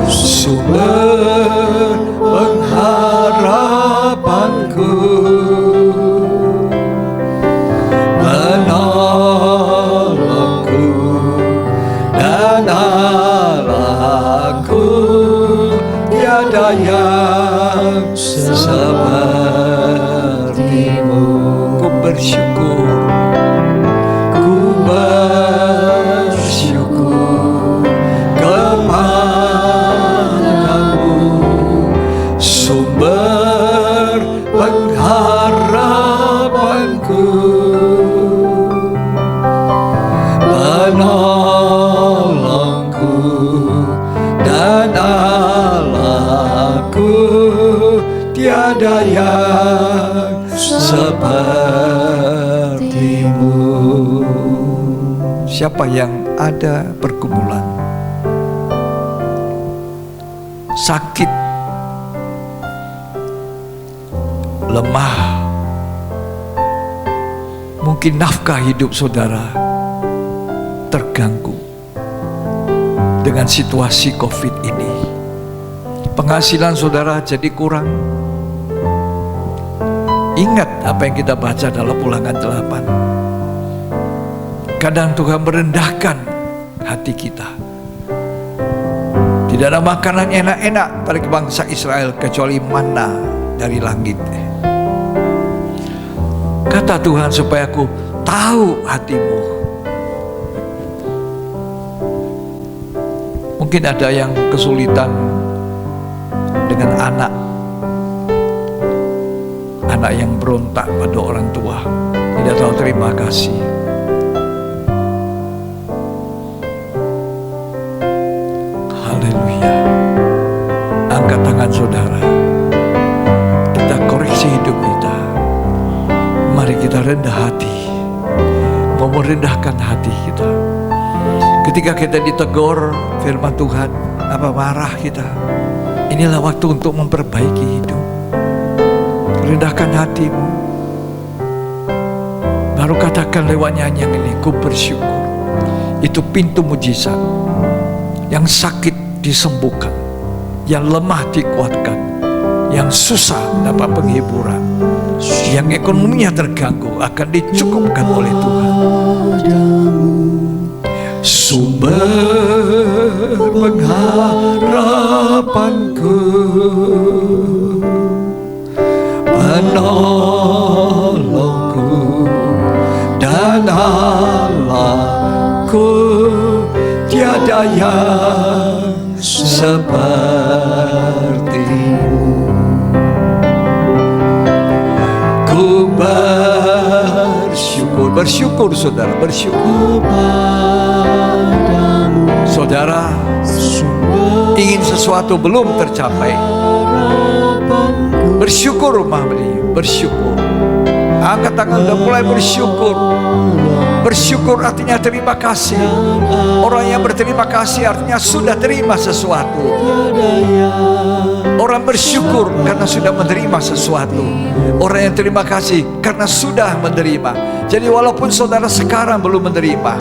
sumber pengharapanku, penolongku dan Allahku, tiada yang sepertimu. Ku bersyukur, ku bersyukur kepadamu, sumber pengharapanku, penolongku dan Allahku, tiada yang sepertimu. Siapa yang ada pergumulan, sakit, lemah, mungkin nafkah hidup saudara terganggu dengan situasi COVID ini, penghasilan saudara jadi kurang. Ingat apa yang kita baca dalam Ulangan 8. Kadang Tuhan merendahkan hati kita. Tidak ada makanan enak-enak pada bangsa Israel kecuali manna dari langit. Kata Tuhan, supaya aku tahu hatimu. Mungkin ada yang kesulitan dengan anak, anak yang berontak pada orang tua, tidak tahu terima kasih. Haleluya. Angkat tangan saudara, kita koreksi hidup kita. Mari kita rendah hati, mau merendahkan hati kita. Ketika kita ditegur firman Tuhan, apa marah kita? Inilah waktu untuk memperbaiki hidup. Rendahkan hatimu, baru katakan lewat nyanyian ini, ku bersyukur. Itu pintu mujizat. Yang sakit disembuhkan, yang lemah dikuatkan, yang susah dapat penghiburan, yang ekonominya terganggu akan dicukupkan oleh Tuhan. Sumber pengharapanku, penolongku dan Allahku, tiada yang sepertimu. Ku bersyukur saudara, bersyukur. Saudara ingin sesuatu belum tercapai, bersyukur bersyukur. Angkat tangan dan mulai bersyukur. Bersyukur artinya terima kasih. Orang yang berterima kasih artinya sudah terima sesuatu. Orang bersyukur karena sudah menerima sesuatu. Orang yang terima kasih karena sudah menerima. Jadi walaupun saudara sekarang belum menerima,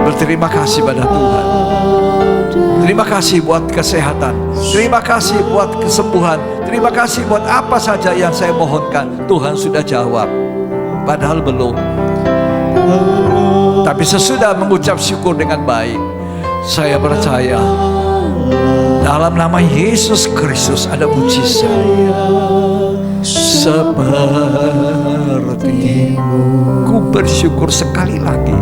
berterima kasih pada Tuhan. Terima kasih buat kesehatan. Terima kasih buat kesembuhan. Terima kasih buat apa saja yang saya mohonkan. Tuhan sudah jawab, padahal belum. Tapi sesudah mengucap syukur dengan baik, saya percaya dalam nama Yesus Kristus ada mujizat. Sepertimu, ku bersyukur sekali lagi.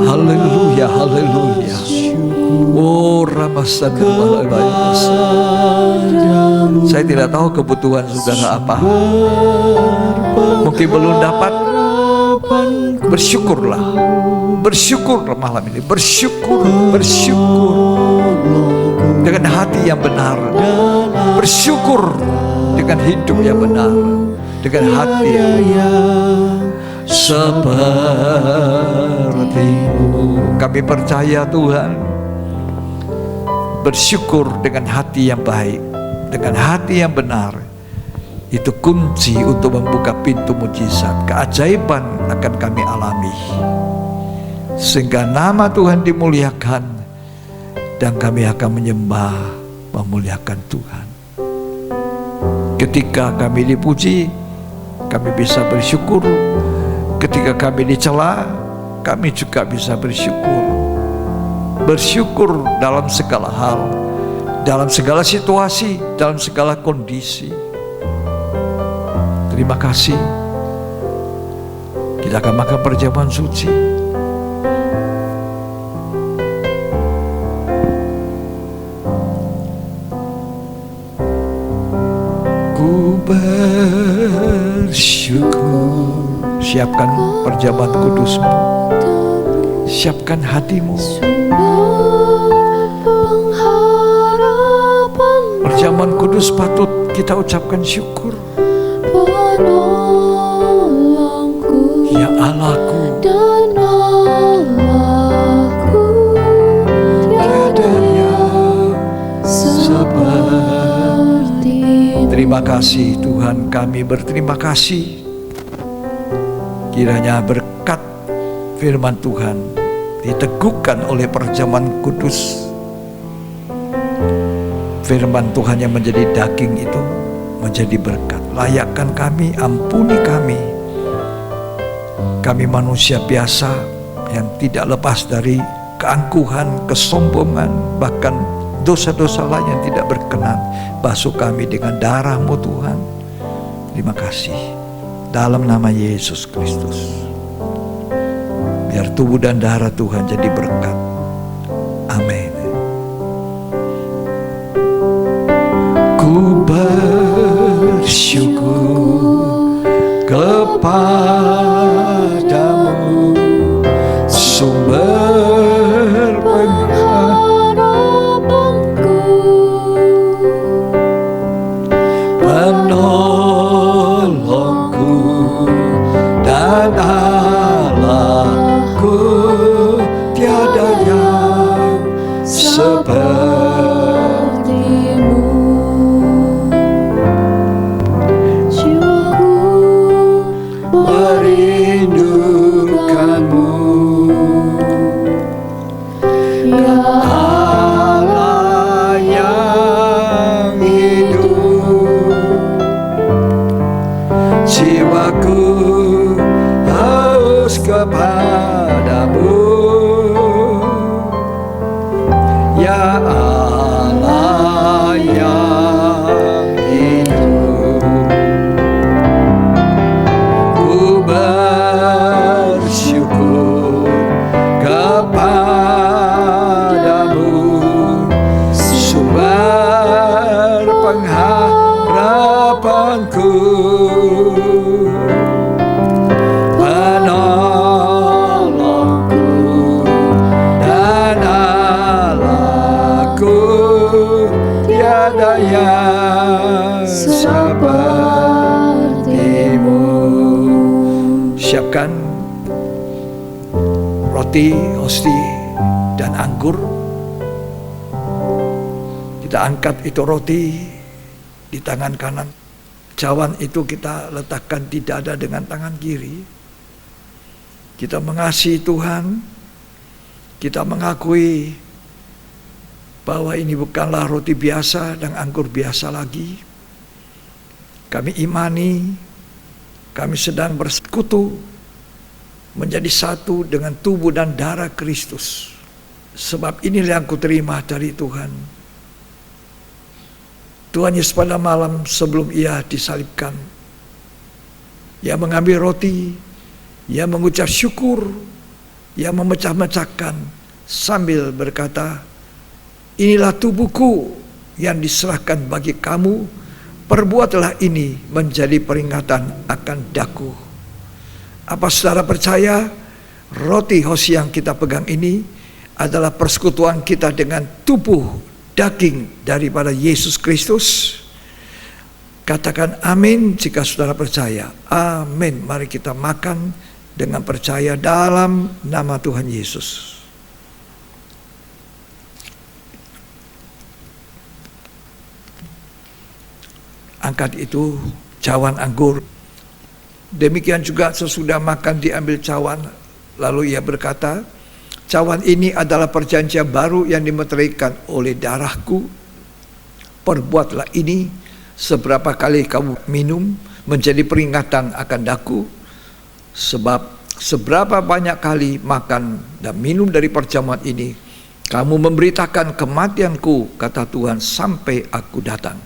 Haleluya, haleluya. Oh, Ramasadul. Saya tidak tahu kebutuhan saudara apa. Mungkin belum dapat. Bersyukurlah. Bersyukurlah malam ini. Bersyukur dengan hati yang benar. Bersyukur dengan hidup yang benar. Dengan hati yang sepertimu. Kami percaya Tuhan, bersyukur dengan hati yang baik, dengan hati yang benar, itu kunci untuk membuka pintu mujizat. Keajaiban akan kami alami, sehingga nama Tuhan dimuliakan, dan kami akan menyembah, memuliakan Tuhan. Ketika kami dipuji, kami bisa bersyukur. Ketika kami dicela, kami juga bisa bersyukur. Bersyukur dalam segala hal, dalam segala situasi, dalam segala kondisi. Terima kasih. Kita akan makan perjamuan suci. Ku bersyukur. Siapkan perjamuan kudusmu. Siapkan hatimu. Perjamuan kudus patut kita ucapkan syukur. Ya Allahku dan Allahku, tiada yang seperti. Terima kasih Tuhan, kami berterima kasih. Kiranya berkat firman Tuhan diteguhkan oleh perjamuan kudus. Firman Tuhan yang menjadi daging itu menjadi berkat. Layakkan kami, ampuni kami. Kami manusia biasa yang tidak lepas dari keangkuhan, kesombongan, bahkan dosa-dosa lain yang tidak berkenan. Basuh kami dengan darah-Mu Tuhan. Terima kasih. Dalam nama Yesus Kristus, biar tubuh dan darah Tuhan jadi berkat. Amin. Ku kepadamu, sumber pengharapanku, penolongku dan Allahku, tiada yang sepertimu. Jiwaku merindukanmu, ya Allah yang hidup. Jiwaku haus kepadamu, ya Allah yang hidup. Ku bersyukur kepadamu, sumber pengharapanku, penolongku dan Allahku, tiada yang sepertimu. Siapkan roti, hosti, dan anggur. Kita angkat itu roti di tangan kanan. Cawan itu kita letakkan di dada dengan tangan kiri. Kita mengasihi Tuhan. Kita mengakui bahwa ini bukanlah roti biasa dan anggur biasa lagi. Kami imani, kami sedang bersekutu menjadi satu dengan tubuh dan darah Kristus. Sebab inilah yang kuterima dari Tuhan. Tuhan Yesus pada malam sebelum ia disalibkan, ia mengambil roti, ia mengucap syukur, ia memecah-mecahkan sambil berkata, inilah tubuhku yang diserahkan bagi kamu, perbuatlah ini menjadi peringatan akan daku. Apa saudara percaya roti hosti yang kita pegang ini adalah persekutuan kita dengan tubuh daging daripada Yesus Kristus? Katakan amin jika saudara percaya. Amin. Mari kita makan dengan percaya dalam nama Tuhan Yesus. Angkat itu cawan anggur. Demikian juga sesudah makan diambil cawan, lalu ia berkata, cawan ini adalah perjanjian baru yang dimeteraikan oleh darahku. Perbuatlah ini seberapa kali kamu minum menjadi peringatan akan daku. Sebab seberapa banyak kali makan dan minum dari perjamuan ini, kamu memberitakan kematianku, kata Tuhan, sampai aku datang.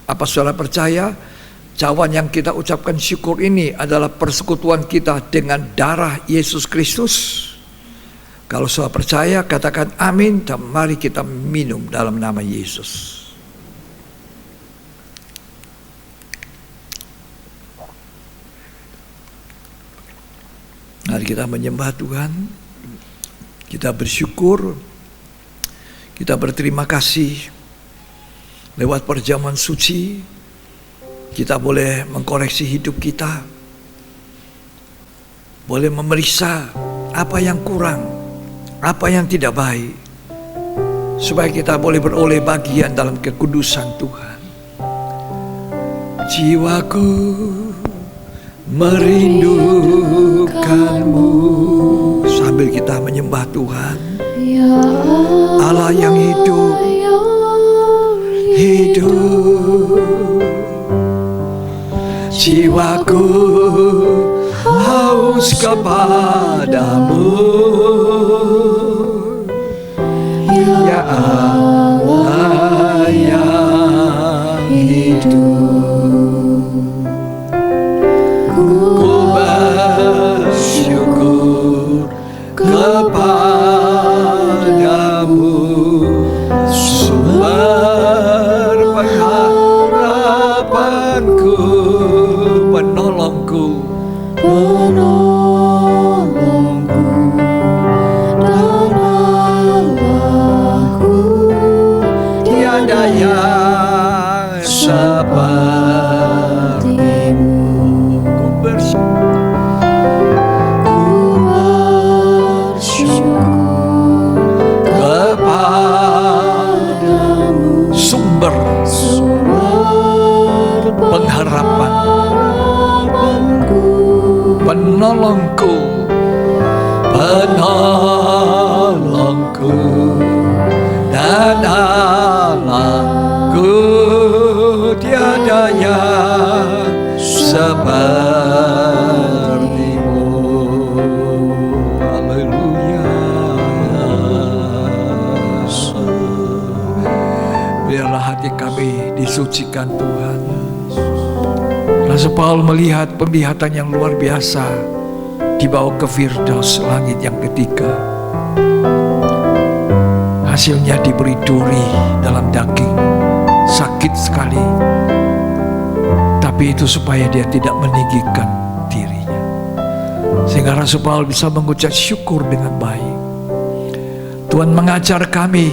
Apa saudara percaya? Cawan yang kita ucapkan syukur ini adalah persekutuan kita dengan darah Yesus Kristus. Kalau saudara percaya, katakan amin dan mari kita minum dalam nama Yesus. Mari kita menyembah Tuhan. Kita bersyukur. Kita berterima kasih. Lewat perjamuan suci, kita boleh mengkoreksi hidup kita. Boleh memeriksa apa yang kurang, apa yang tidak baik, supaya kita boleh beroleh bagian dalam kekudusan Tuhan. Jiwaku merindukanmu. Sambil kita menyembah Tuhan, Allah yang hidup, jiwaku haus kepadamu, ya Allah yang hidup. Ku bersyukur kepadamu, sumber pengharapanku, penolongku tiada yang sepertimu. Ku bersyukur kepadamu, sumber pengharapan, penolongku, dan Allahku, tiada yang sepertimu. Haleluya. Biarlah hati kami disucikan Tuhan. Rasul Paul melihat penglihatan yang luar biasa dibawa ke Firdaus, langit yang ketiga. Hasilnya diberi duri dalam daging, sakit sekali. Tapi itu supaya dia tidak meninggikan dirinya, sehingga Rasul Paul bisa mengucap syukur dengan baik. Tuhan mengajar kami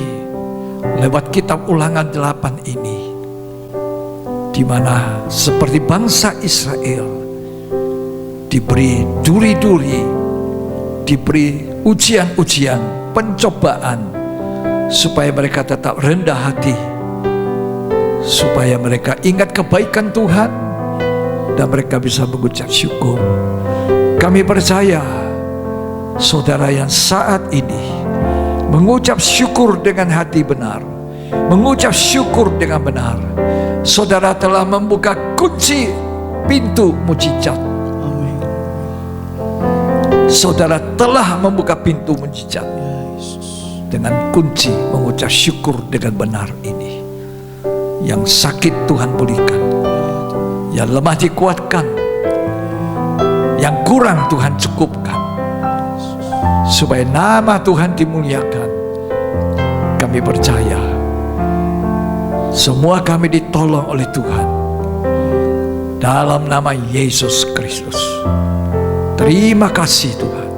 lewat kitab Ulangan 8 ini, di mana seperti bangsa Israel diberi duri-duri, diberi ujian-ujian, pencobaan, supaya mereka tetap rendah hati, supaya mereka ingat kebaikan Tuhan dan mereka bisa mengucap syukur. Kami percaya saudara yang saat ini mengucap syukur dengan hati benar, mengucap syukur dengan benar, saudara telah membuka kunci pintu mujizat. Saudara telah membuka pintu mujizat dengan kunci mengucap syukur dengan benar ini. Yang sakit Tuhan pulihkan, yang lemah dikuatkan, yang kurang Tuhan cukupkan, supaya nama Tuhan dimuliakan. Kami percaya semua kami ditolong oleh Tuhan dalam nama Yesus Kristus. Terima kasih Tuhan,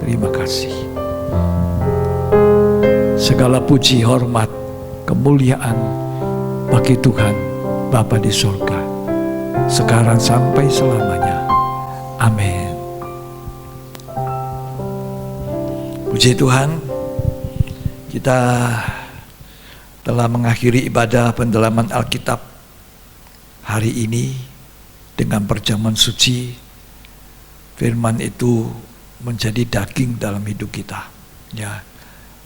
terima kasih. Segala puji, hormat, kemuliaan bagi Tuhan Bapa di surga, sekarang sampai selamanya. Amin. Puji Tuhan, kita telah mengakhiri ibadah pendalaman Alkitab hari ini dengan perjamuan suci. Firman itu menjadi daging dalam hidup kita, ya,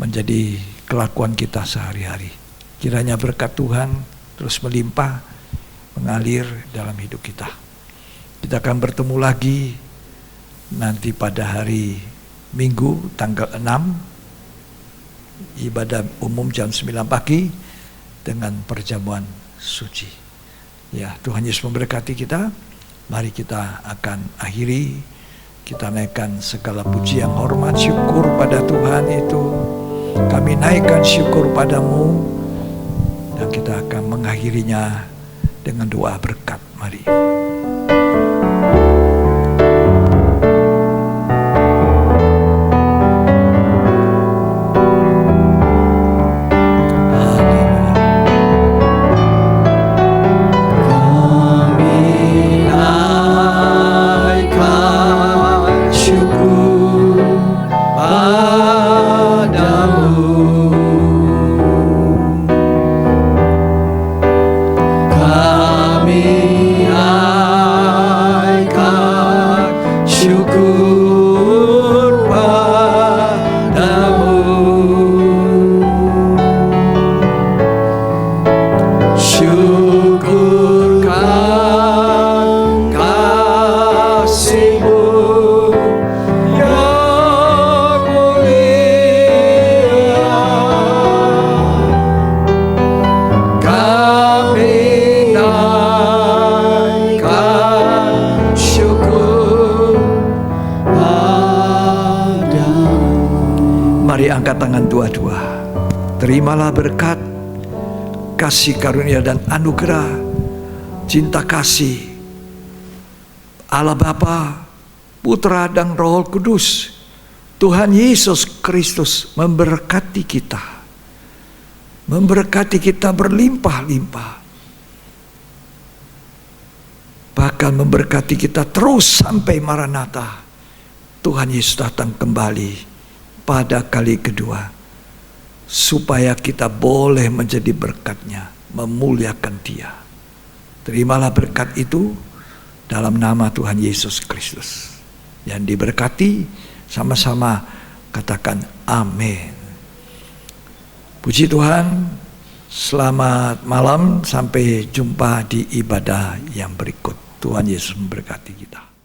menjadi kelakuan kita sehari-hari. Kiranya berkat Tuhan terus melimpah, mengalir dalam hidup kita. Kita akan bertemu lagi nanti pada hari Minggu tanggal 6, ibadah umum jam 9 pagi dengan perjamuan suci. Ya, Tuhan Yesus memberkati kita. Mari kita akan akhiri. Kita naikkan segala puji yang hormat, syukur pada Tuhan itu. Kami naikkan syukur padamu. Dan kita akan mengakhirinya dengan doa berkat. Mari. Terimalah berkat, kasih karunia dan anugerah, cinta kasih Allah Bapa, Putra dan Roh Kudus, Tuhan Yesus Kristus memberkati kita memberkati kita berlimpah-limpah, bahkan memberkati kita terus sampai Maranatha, Tuhan Yesus datang kembali pada kali kedua, supaya kita boleh menjadi berkat-Nya, memuliakan Dia. Terimalah berkat itu dalam nama Tuhan Yesus Kristus. Yang diberkati, sama-sama katakan amin. Puji Tuhan, selamat malam, sampai jumpa di ibadah yang berikut. Tuhan Yesus memberkati kita.